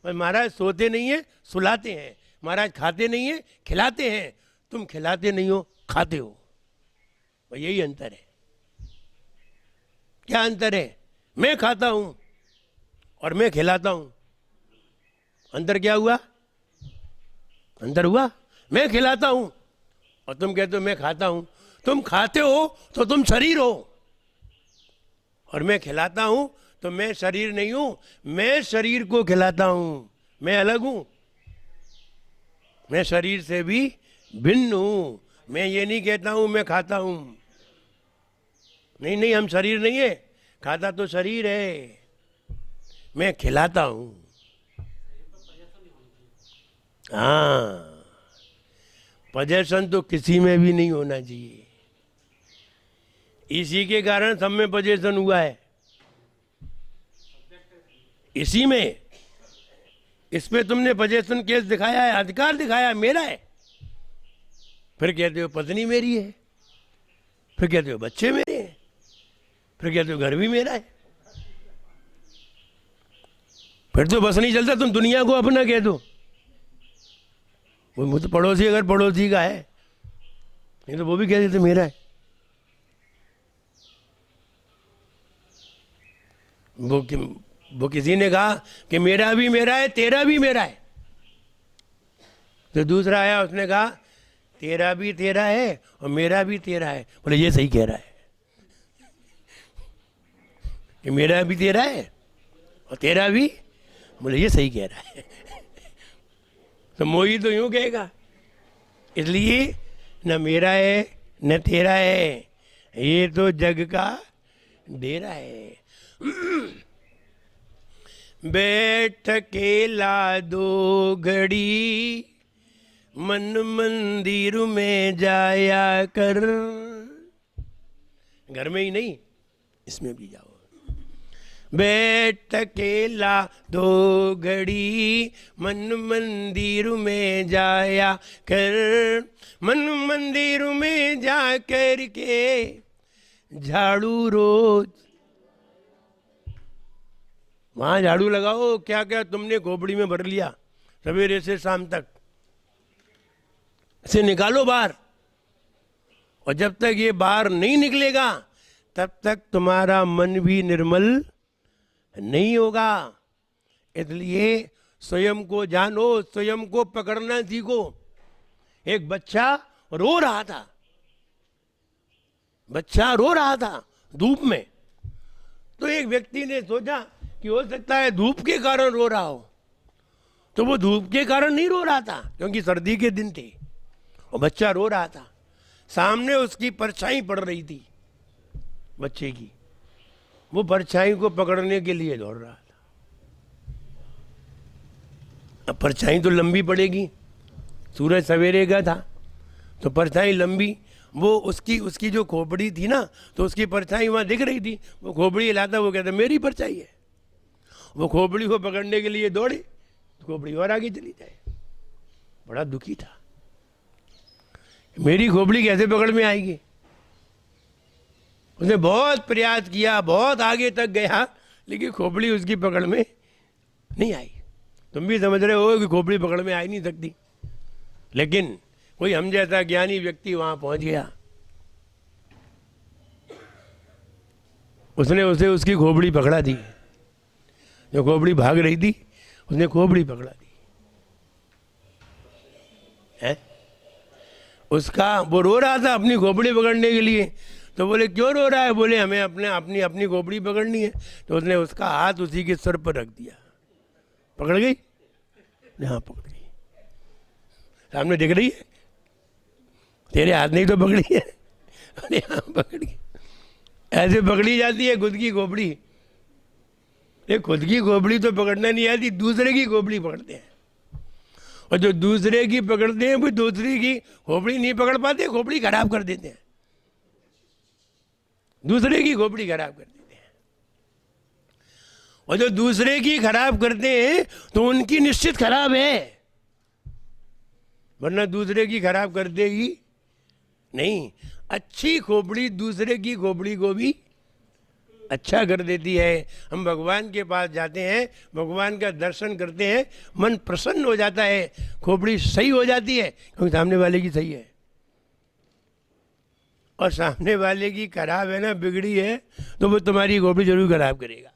पर महाराज सोते नहीं है, सुलाते हैं। महाराज खाते नहीं है, खिलाते हैं। तुम खिलाते नहीं हो, खाते हो। और यही अंतर है। क्या अंतर है? मैं खाता हूं और मैं खिलाता हूं, अंतर क्या हुआ? अंतर हुआ। मैं खिलाता हूं और तुम कहते हो मैं खाता हूं। तुम खाते हो तो तुम शरीर हो, और मैं खिलाता हूं तो मैं शरीर नहीं हूं, मैं शरीर को खिलाता हूं। मैं अलग हूं, मैं शरीर से भी भिन्न हूं। मैं ये नहीं कहता हूं मैं खाता हूं। नहीं नहीं, हम शरीर नहीं है, खाता तो शरीर है, मैं खिलाता हूं। हाँ, पजेशन तो किसी में भी नहीं होना चाहिए। इसी के कारण सब में पजेशन हुआ है, इसी में। इस पे तुमने पजेशन केस दिखाया है, अधिकार दिखाया है, मेरा है। फिर कहते हो पत्नी मेरी है, फिर कहते हो बच्चे मेरे हैं, फिर कहते हो घर भी मेरा है। फिर तो बस नहीं चलता, तुम दुनिया को अपना कह दो। वो मुझे पड़ोसी अगर पड़ोसी का है, नहीं तो वो भी कह देते मेरा है। वो किसी ने कहा कि मेरा भी मेरा है, तेरा भी मेरा है। तो दूसरा आया, उसने कहा तेरा भी तेरा है और मेरा भी तेरा है। बोले ये सही कह रहा है कि मेरा भी तेरा है और तेरा भी। बोले ये सही कह रहा है। तो मोही तो यूं कहेगा। इसलिए न मेरा है न तेरा है, ये तो जग का डेरा है। बैठ के ला दो घड़ी, मन मंदिर में जाया कर। घर में ही नहीं, इसमें भी जाओ। बैठ के ला दो घड़ी, मन मंदिर में जाया कर। मन मंदिर में जा कर के झाड़ू रोज, वहां झाड़ू लगाओ। क्या क्या तुमने खोपड़ी में भर लिया सवेरे से शाम तक, इसे निकालो बाहर। और जब तक ये बाहर नहीं निकलेगा तब तक तुम्हारा मन भी निर्मल नहीं होगा। इसलिए स्वयं को जानो, स्वयं को पकड़ना सीखो। एक बच्चा रो रहा था, बच्चा रो रहा था धूप में। तो एक व्यक्ति ने सोचा कि हो सकता है धूप के कारण रो रहा हो। तो वो धूप के कारण नहीं रो रहा था, क्योंकि सर्दी के दिन थे, और बच्चा रो रहा था। सामने उसकी परछाई पड़ रही थी बच्चे की, वो परछाई को पकड़ने के लिए दौड़ रहा था। अब परछाई तो लंबी पड़ेगी, सूरज सवेरे का था तो परछाई लंबी। वो उसकी जो खोपड़ी थी ना, तो उसकी परछाई वहां दिख रही थी। वो खोपड़ी हिलाता, वो कहता मेरी परछाई है। वो खोपड़ी को पकड़ने के लिए दौड़े, तो खोपड़ी और आगे चली जाए। बड़ा दुखी था, मेरी खोपड़ी कैसे पकड़ में आएगी। उसने बहुत प्रयास किया, बहुत आगे तक गया, लेकिन खोपड़ी उसकी पकड़ में नहीं आई। तुम भी समझ रहे हो कि खोपड़ी पकड़ में आ ही नहीं सकती, लेकिन कोई हम जैसा ज्ञानी व्यक्ति वहां पहुंच गया। उसने उसे उसकी खोपड़ी पकड़ा दी। जो खोपड़ी भाग रही थी, उसने खोपड़ी पकड़ा दी है। उसका वो रो रहा था अपनी खोपड़ी पकड़ने के लिए। तो बोले क्यों रो रहा है? बोले हमें अपनी अपनी खोपड़ी पकड़नी है। तो उसने उसका हाथ उसी के सर पर रख दिया। पकड़ गई? हाँ पकड़ गई। सामने दिख रही है, तेरे हाथ नहीं तो पकड़ी है। अरे हाँ पकड़ गई। ऐसे पकड़ी जाती है खुद की खोपड़ी। ये खुद की खोपड़ी तो पकड़ना नहीं आती, दूसरे की खोपड़ी पकड़ते हैं। और जो दूसरे की पकड़ते हैं वो दूसरी की खोपड़ी नहीं पकड़ पाते, खोपड़ी खराब कर देते हैं। दूसरे की खोपड़ी खराब कर देते हैं। और जो दूसरे की खराब करते हैं तो उनकी निश्चित खराब है, वरना दूसरे की खराब कर देगी नहीं। अच्छी खोपड़ी दूसरे की खोपड़ी को भी अच्छा कर देती है। हम भगवान के पास जाते हैं, भगवान का दर्शन करते हैं, मन प्रसन्न हो जाता है, खोपड़ी सही हो जाती है, क्योंकि सामने वाले की सही है। और सामने वाले की खराब है ना, बिगड़ी है, तो वो तुम्हारी खोपड़ी जरूर खराब करेगा।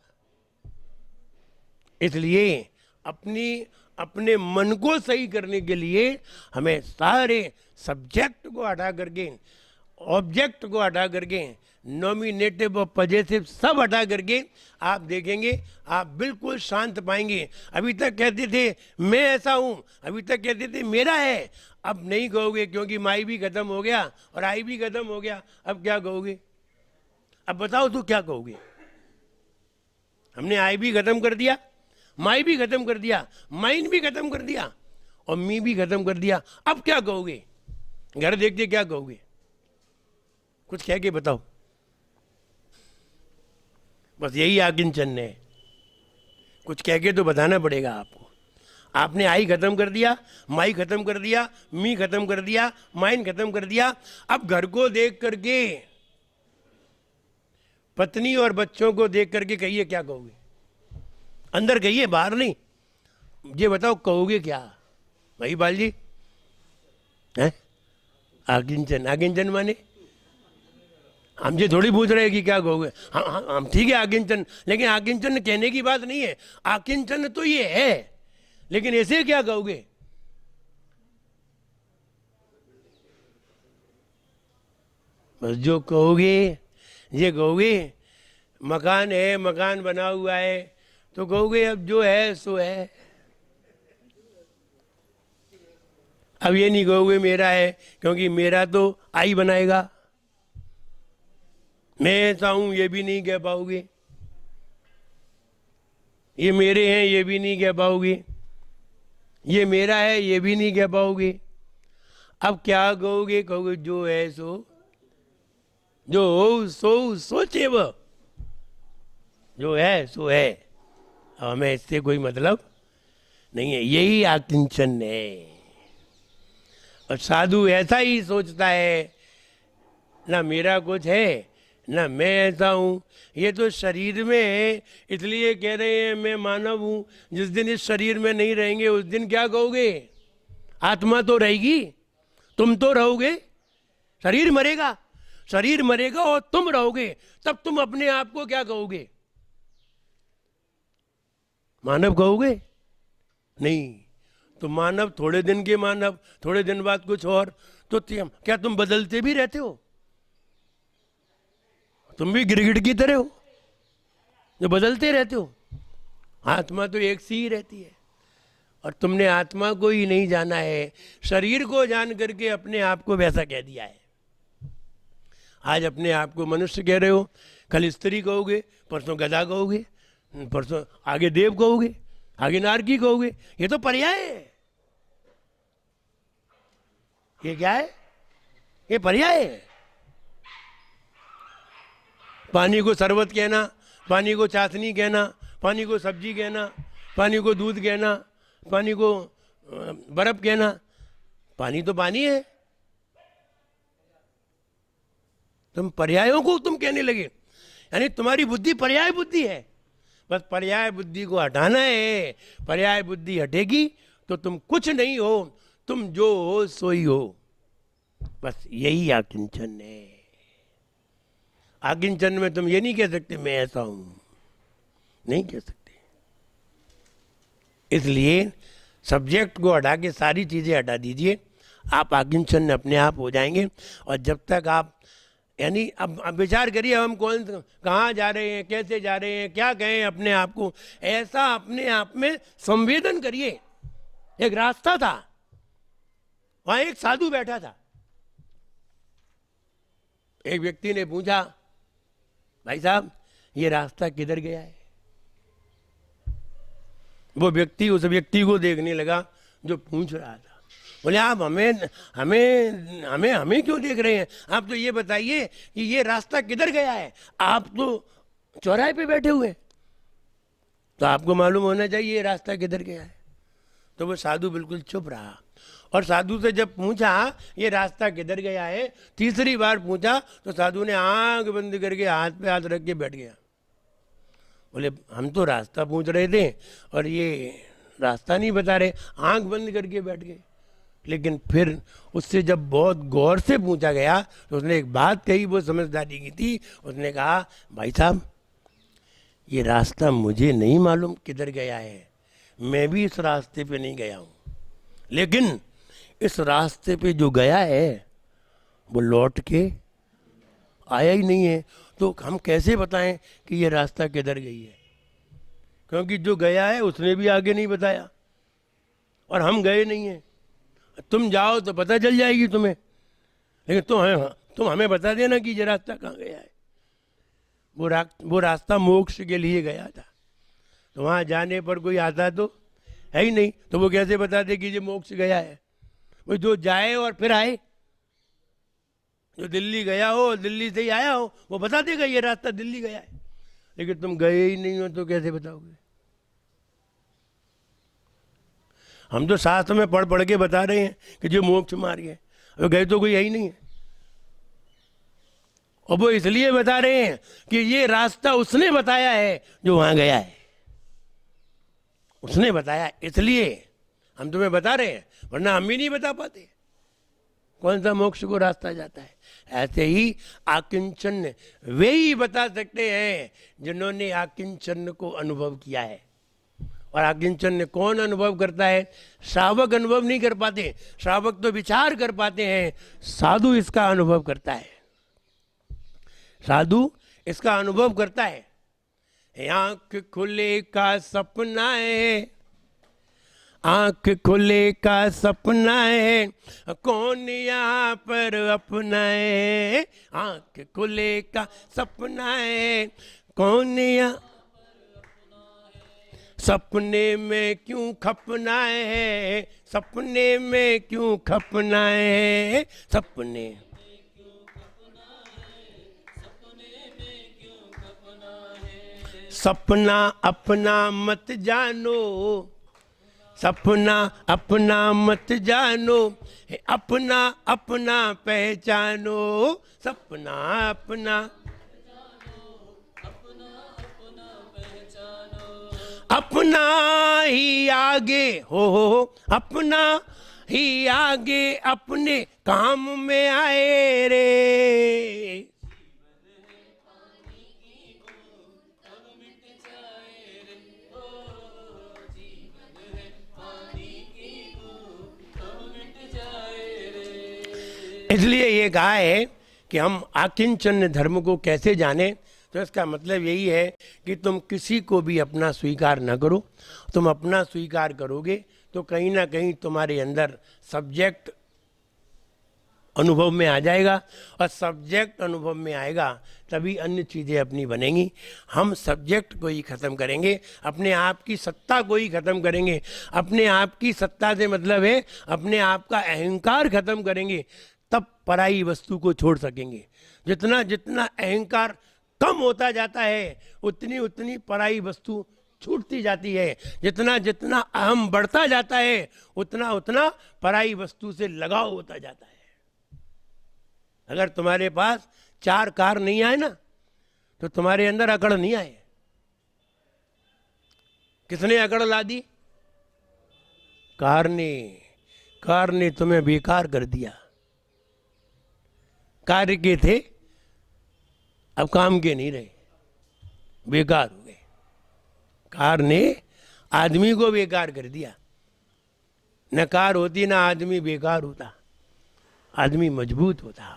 इसलिए अपनी अपने मन को सही करने के लिए हमें सारे सब्जेक्ट को हटा करके, ऑब्जेक्ट को हटा करके, नॉमिनेटिव और पॉजिटिव सब हटा करके आप देखेंगे आप बिल्कुल शांत पाएंगे। अभी तक कहते थे मैं ऐसा हूँ, अभी तक कहते थे मेरा है, अब नहीं कहोगे क्योंकि माई भी खत्म हो गया और आई भी खत्म हो गया। अब क्या कहोगे? अब बताओ तो क्या कहोगे? हमने आई भी खत्म कर दिया, माई भी खत्म कर दिया, माइन भी खत्म कर दिया और मी भी खत्म कर दिया। अब क्या कहोगे? घर देख के क्या कहोगे? कुछ कह के बताओ। बस यही आकिंचन है, कुछ कह के तो बताना पड़ेगा आपको। आपने आई खत्म कर दिया, माई खत्म कर दिया, मी खत्म कर दिया, माइन खत्म कर दिया। अब घर को देख करके, पत्नी और बच्चों को देख करके कहिए क्या कहोगे? अंदर कहिए, बाहर नहीं। ये बताओ कहोगे क्या? भाई बाल जी हैं? आकिंचन, आकिंचन माने हमसे थोड़ी पूछ रहे कि क्या कहोगे। हम ठीक है आकिंचन, लेकिन आकिंचन कहने की बात नहीं है। आकिंचन तो ये है, लेकिन ऐसे क्या कहोगे? बस जो कहोगे ये कहोगे। मकान है, मकान बना हुआ है, तो कहोगे अब जो है सो है। अब ये नहीं कहोगे मेरा है, क्योंकि मेरा तो आई बनाएगा। मैं ऐसा हूं ये भी नहीं कह पाओगे। ये मेरे हैं ये भी नहीं कह पाओगे। ये मेरा है ये भी नहीं कह पाओगे। अब क्या कहोगे? कहोगे जो है सो, जो हो सो सोचे वो, जो है सो है। अब हमें इससे कोई मतलब नहीं है। यही आकिंचन है। और साधु ऐसा ही सोचता है, ना मेरा कुछ है ना मैं ऐसा हूँ। ये तो शरीर में है, इसलिए कह रहे हैं मैं मानव हूँ। जिस दिन इस शरीर में नहीं रहेंगे उस दिन क्या कहोगे? आत्मा तो रहेगी, तुम तो रहोगे। शरीर मरेगा, शरीर मरेगा और तुम रहोगे, तब तुम अपने आप को क्या कहोगे? मानव कहोगे? नहीं। तो मानव थोड़े दिन के मानव, थोड़े दिन बाद कुछ और। तो क्या तुम बदलते भी रहते हो? तुम भी गिरगिट की तरह हो जो बदलते रहते हो। आत्मा तो एक सी ही रहती है। और तुमने आत्मा को ही नहीं जाना है, शरीर को जान करके अपने आप को वैसा कह दिया है। आज अपने आप को मनुष्य कह रहे हो, कल स्त्री कहोगे, परसों गधा कहोगे, परसों आगे देव कहोगे, आगे नारकी कहोगे। ये तो पर्याय है। ये क्या है? ये पर्याय है। पानी को शरबत कहना, पानी को चाशनी कहना, पानी को सब्जी कहना, पानी को दूध कहना, पानी को बर्फ कहना। पानी तो पानी है। तुम पर्यायों को तुम कहने लगे, यानी तुम्हारी बुद्धि पर्याय बुद्धि है। बस पर्याय बुद्धि को हटाना है। पर्याय बुद्धि हटेगी तो तुम कुछ नहीं हो, तुम जो हो सो ही हो। बस यही आकिंचन है। आकिंचन में तुम ये नहीं कह सकते मैं ऐसा हूं, नहीं कह सकते। इसलिए सब्जेक्ट को हटा के सारी चीजें हटा दीजिए, आप आकिंचन में अपने आप हो जाएंगे। और जब तक आप, यानी अब विचार करिए हम कौन कहाँ जा रहे हैं, कैसे जा रहे हैं, क्या कहें अपने आप को, ऐसा अपने आप में संवेदन करिए। एक रास्ता था, वहां एक साधु बैठा था। एक व्यक्ति ने पूछा, भाई साहब ये रास्ता किधर गया है? वो व्यक्ति उस व्यक्ति को देखने लगा जो पूछ रहा था। बोले आप हमें हमें हमें हमें क्यों देख रहे हैं? आप तो ये बताइए कि ये रास्ता किधर गया है। आप तो चौराहे पे बैठे हुए, तो आपको मालूम होना चाहिए ये रास्ता किधर गया है। तो वो साधु बिल्कुल चुप रहा। और साधु से जब पूछा ये रास्ता किधर गया है, तीसरी बार पूछा, तो साधु ने आंख बंद करके हाथ पे हाथ रख के बैठ गया। बोले हम तो रास्ता पूछ रहे थे और ये रास्ता नहीं बता रहे, आंख बंद करके बैठ गए। लेकिन फिर उससे जब बहुत गौर से पूछा गया तो उसने एक बात कही, वो समझदारी की थी। उसने कहा भाई साहब ये रास्ता मुझे नहीं मालूम किधर गया है, मैं भी इस रास्ते पे नहीं गया हूँ, लेकिन इस रास्ते पे जो गया है वो लौट के आया ही नहीं है। तो हम कैसे बताएं कि ये रास्ता किधर गई है? क्योंकि जो गया है उसने भी आगे नहीं बताया और हम गए नहीं हैं। तुम जाओ तो पता चल जाएगी तुम्हें, लेकिन तुम हमें बता देना कि ये रास्ता कहाँ गया है। वो रास्ता मोक्ष के लिए गया था, तो वहाँ जाने पर कोई आता तो है ही नहीं, तो वो कैसे बता दे कि ये मोक्ष गया है? वो जो जाए और फिर आए, जो दिल्ली गया हो, दिल्ली से ही आया हो, वो बता देगा ये रास्ता दिल्ली गया है। लेकिन तुम गए ही नहीं हो तो कैसे बताओगे? हम तो शास्त्र में पढ़ पढ़ के बता रहे हैं कि जो मोक्ष मार्ग है, अब गए तो कोई यही नहीं है। और वो इसलिए बता रहे हैं कि ये रास्ता उसने बताया है जो वहां गया है, उसने बताया, इसलिए हम तुम्हें बता रहे हैं, वरना हम भी नहीं बता पाते कौन सा मोक्ष को रास्ता जाता है। ऐसे ही आकिंचन वे ही बता सकते हैं जिन्होंने आकिंचन को अनुभव किया है। और आकिंचन कौन अनुभव करता है? श्रावक अनुभव नहीं कर पाते, श्रावक तो विचार कर पाते हैं, साधु इसका अनुभव करता है, साधु इसका अनुभव करता है। आंख खुले का सपना है, आंख खुले का सपना है, कौन यहाँ पर अपना है? आंख खुले का सपना है, कौन यहाँ, सपने में क्यों खपना है, सपने में क्यों खपना है, सपने सपना अपना मत जानो, सपना अपना मत जानो, अपना अपना पहचानो, सपना अपना अपना ही आगे हो, अपना ही आगे अपने काम में आए रे। इसलिए ये कहा है कि हम आकिंचन धर्म को कैसे जाने, तो इसका मतलब यही है कि तुम किसी को भी अपना स्वीकार न करो। तुम अपना स्वीकार करोगे तो कहीं ना कहीं तुम्हारे अंदर सब्जेक्ट अनुभव में आ जाएगा, और सब्जेक्ट अनुभव में आएगा तभी अन्य चीज़ें अपनी बनेंगी। हम सब्जेक्ट को ही ख़त्म करेंगे, अपने आप की सत्ता को ही ख़त्म करेंगे। अपने आप की सत्ता से मतलब है अपने आप का अहंकार ख़त्म करेंगे, तब पराई वस्तु को छोड़ सकेंगे। जितना जितना अहंकार कम होता जाता है उतनी उतनी पराई वस्तु छूटती जाती है। जितना जितना अहम बढ़ता जाता है उतना उतना पराई वस्तु से लगाव होता जाता है। अगर तुम्हारे पास 4 कार नहीं आए ना तो तुम्हारे अंदर अकड़ नहीं आए। किसने अकड़ ला दी? कार ने तुम्हें बेकार कर दिया। कार्य के थे, अब काम के नहीं रहे, बेकार हो गए। कार ने आदमी को बेकार कर दिया। न कार होती ना आदमी बेकार होता, आदमी मजबूत होता।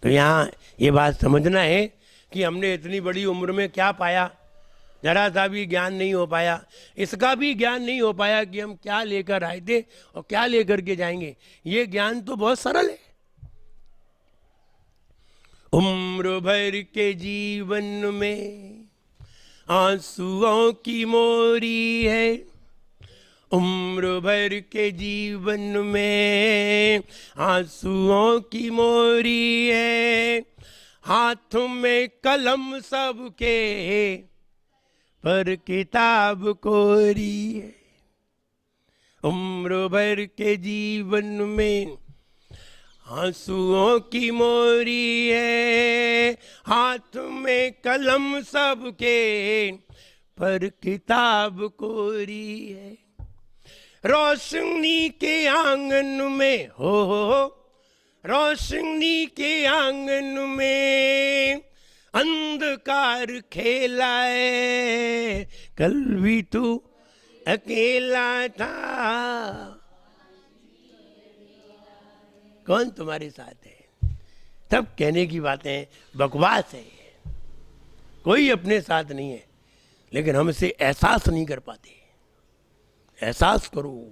तो यहाँ ये बात समझना है कि हमने इतनी बड़ी उम्र में क्या पाया, जरा सा भी ज्ञान नहीं हो पाया। इसका भी ज्ञान नहीं हो पाया कि हम क्या लेकर आए थे और क्या लेकर के जाएंगे। ये ज्ञान तो बहुत सरल है। उम्र भर के जीवन में आंसुओं की मोरी है, उम्र भर के जीवन में आंसुओं की मोरी है। हाथ में कलम सबके पर किताब कोरी है। उम्र भर के जीवन में आंसुओं की मोरी है, हाथ में कलम सबके पर किताब कोरी है। रोशनी के आंगन में हो, रोशनी के आंगन में अंधकार खेला है। कल भी तू अकेला था, कौन तुम्हारे साथ है? तब कहने की बातें बकवास है, कोई अपने साथ नहीं है, लेकिन हम इसे एहसास नहीं कर पाते। एहसास करो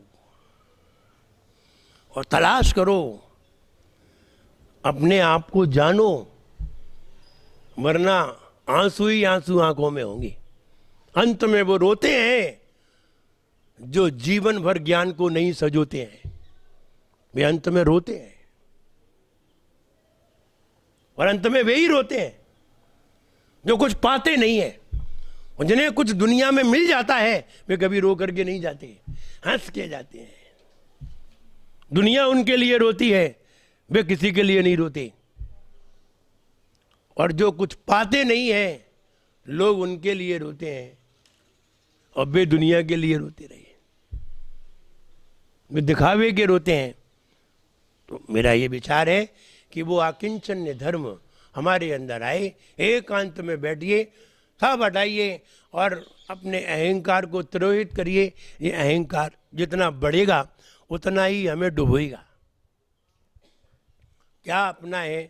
और तलाश करो, अपने आप को जानो, वरना आंसू ही आंसू आंखों में होंगे। अंत में वो रोते हैं जो जीवन भर ज्ञान को नहीं सजोते हैं, वे अंत में रोते हैं। और अंत में वे ही रोते हैं जो कुछ पाते नहीं है, और जिन्हें कुछ दुनिया में मिल जाता है वे कभी रो करके नहीं जाते, हंस के जाते हैं। दुनिया उनके लिए रोती है, वे किसी के लिए नहीं रोते। और जो कुछ पाते नहीं है लोग उनके लिए रोते हैं, और वे दुनिया के लिए रोते रहे, वे दिखावे के रोते हैं। तो मेरा ये विचार है कि वो आकिंचन्य धर्म हमारे अंदर आए, एकांत में बैठिए, सब हटाइए और अपने अहंकार को तिरोहित करिए। ये अहंकार जितना बढ़ेगा उतना ही हमें डुबोएगा। क्या अपना है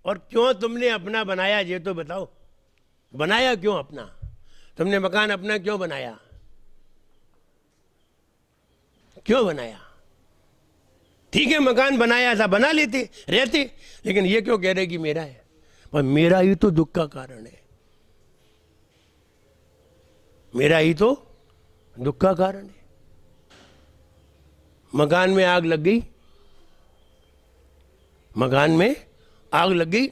और क्यों तुमने अपना बनाया, ये तो बताओ। बनाया क्यों अपना? तुमने मकान अपना क्यों बनाया? क्यों बनाया? ठीक है, मकान बनाया था, बना लेते, रहते, लेकिन ये क्यों कह रहे कि मेरा है? पर मेरा ही तो दुख का कारण है, मेरा ही तो दुख का कारण है। मकान में आग लग गई, मकान में आग लग गई,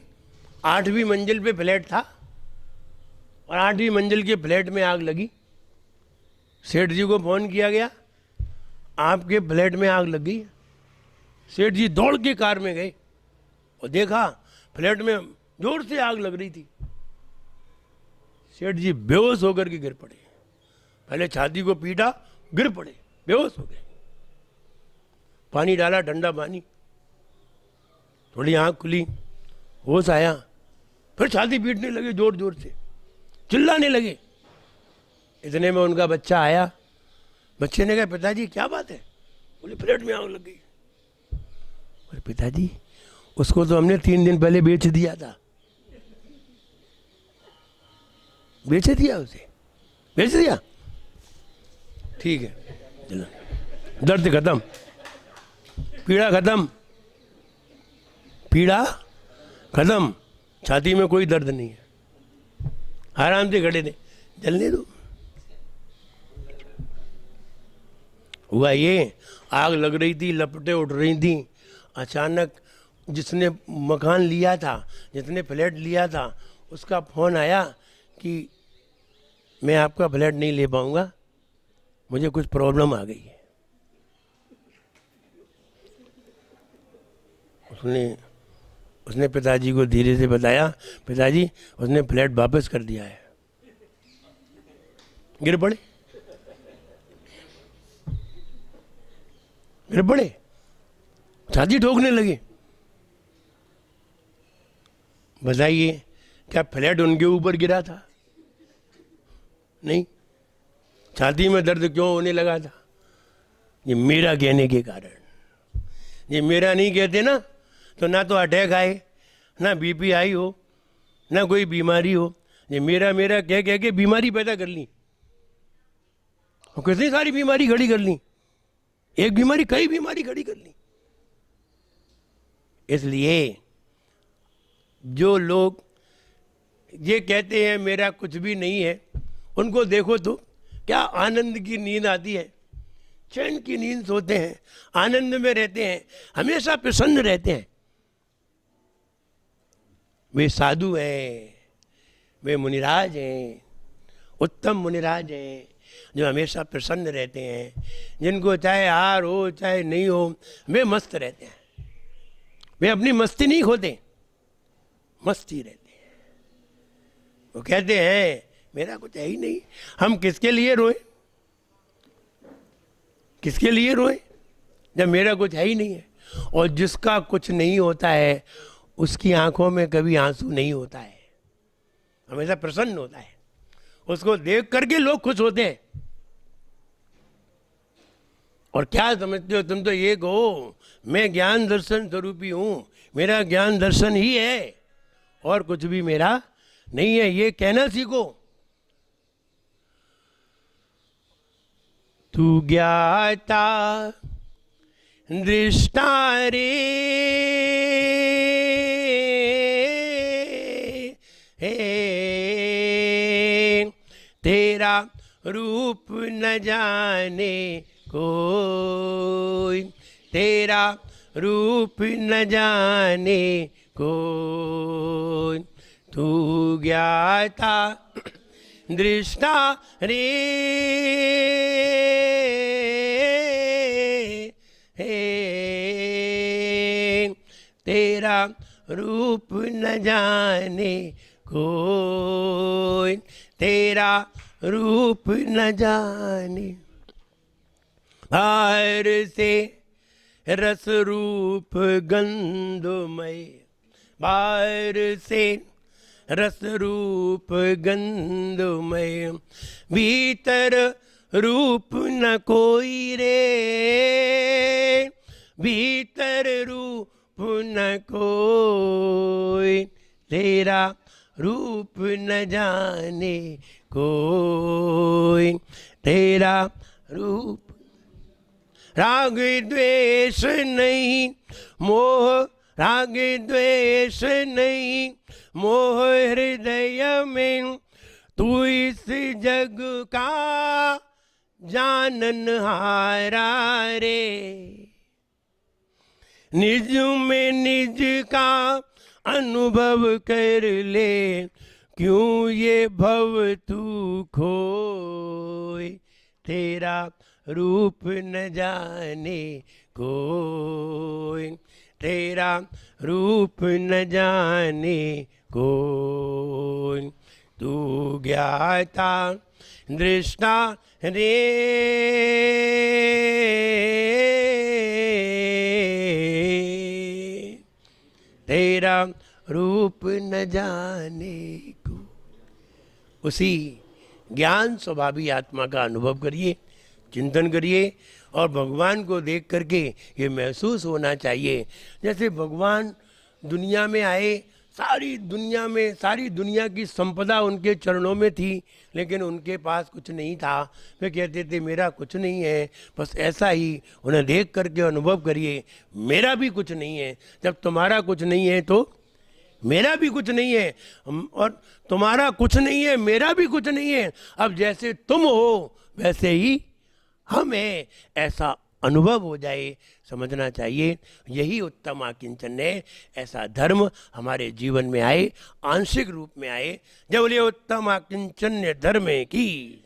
8वीं मंजिल पे फ्लैट था और 8वीं मंजिल के फ्लैट में आग लगी। सेठ जी को फोन किया गया, आपके फ्लैट में आग लग गई। सेठ जी दौड़ के कार में गए और देखा फ्लैट में जोर से आग लग रही थी। सेठ जी बेहोश होकर के गिर पड़े, पहले छाती को पीटा, गिर पड़े, बेहोश हो गए। पानी डाला, ठंडा पानी, थोड़ी आंख खुली, होश आया, फिर छाती पीटने लगे, जोर जोर से चिल्लाने लगे। इतने में उनका बच्चा आया। बच्चे ने कहा, पिताजी क्या बात है? बोले, फ्लैट में आग लग गई। बोले, पिताजी उसको तो हमने 3 दिन पहले बेच दिया था। बेच दिया? उसे बेच दिया? ठीक है, चलो, दर्द खत्म, पीड़ा खत्म, पीड़ा खत्म, छाती में कोई दर्द नहीं है, आराम से खड़े थे, जलने दो। हुआ ये, आग लग रही थी, लपटें उठ रही थी। अचानक जिसने मकान लिया था, जिसने फ्लैट लिया था, उसका फ़ोन आया कि मैं आपका फ्लैट नहीं ले पाऊंगा, मुझे कुछ प्रॉब्लम आ गई है। उसने पिताजी को धीरे से बताया, पिताजी उसने फ्लैट वापस कर दिया है। गिर पड़े, गिर पड़े, छाती ठोकने लगे। बताइए, क्या फ्लैट उनके ऊपर गिरा था? नहीं। छाती में दर्द क्यों होने लगा था? ये मेरा कहने के कारण। ये मेरा नहीं कहते ना, तो ना तो अटैक आए, ना बीपी आई हो, ना कोई बीमारी हो। ये मेरा मेरा कह कह के बीमारी पैदा कर ली, और कितनी सारी बीमारी खड़ी कर ली, एक बीमारी कई बीमारी खड़ी कर ली। इसलिए जो लोग ये कहते हैं मेरा कुछ भी नहीं है, उनको देखो तो क्या आनंद की नींद आती है, चैन की नींद सोते हैं, आनंद में रहते हैं, हमेशा प्रसन्न रहते हैं। वे साधु हैं, वे मुनिराज हैं, उत्तम मुनिराज हैं, जो हमेशा प्रसन्न रहते हैं, जिनको चाहे हार हो चाहे नहीं हो, वे मस्त रहते हैं। वे अपनी मस्ती नहीं खोते, मस्ती रहते हैं। वो कहते हैं मेरा कुछ है ही नहीं, हम किसके लिए रोए, किसके लिए रोए जब मेरा कुछ है ही नहीं है। और जिसका कुछ नहीं होता है उसकी आंखों में कभी आंसू नहीं होता है, हमेशा प्रसन्न होता है। उसको देख करके लोग खुश होते हैं। और क्या समझते हो तुम? तो ये कहो मैं ज्ञान दर्शन स्वरूपी हूँ, मेरा ज्ञान दर्शन ही है और कुछ भी मेरा नहीं है, ये कहना सीखो। तू ज्ञाता दृष्टा रे हे, तेरा रूप न जाने कोई, तेरा रूप न जाने कोई। तू ज्ञाता दृष्टा रे हे, तेरा रूप न जाने कोई, तेरा रूप न जाने। बाहर से रस रूप गंधमय, बाहर से रस रूप गंधमय, भीतर रूप न कोई रे, भीतर रूप न कोई, तेरा रूप न जाने कोई, तेरा रूप। राग द्वेष नहीं मोह, राग द्वेष नहीं मोह हृदय में, तू इस जग का जाननहारा रे। निज में निज का अनुभव कर ले, क्यों ये भव तू खोए, तेरा रूप न जाने कोई, तेरा रूप न जाने कोई। तू ज्ञाता दृष्टा रे तेरा रूप न जाने को। उसी ज्ञान स्वभावी आत्मा का अनुभव करिए, चिंतन करिए और भगवान को देख करके ये महसूस होना चाहिए जैसे भगवान दुनिया में आए, सारी दुनिया में सारी दुनिया की संपदा उनके चरणों में थी, लेकिन उनके पास कुछ नहीं था। वे कहते थे मेरा कुछ नहीं है। बस ऐसा ही उन्हें देख करके अनुभव करिए, मेरा भी कुछ नहीं है। जब तुम्हारा कुछ नहीं है तो मेरा भी कुछ नहीं है, और तुम्हारा कुछ नहीं है मेरा भी कुछ नहीं है। अब जैसे तुम हो वैसे ही हम हैं, ऐसा अनुभव हो जाए, समझना चाहिए। यही उत्तम आकिंचन है। ऐसा धर्म हमारे जीवन में आए, आंशिक रूप में आए। जब बोलिए उत्तम आकिंचन्य धर्म की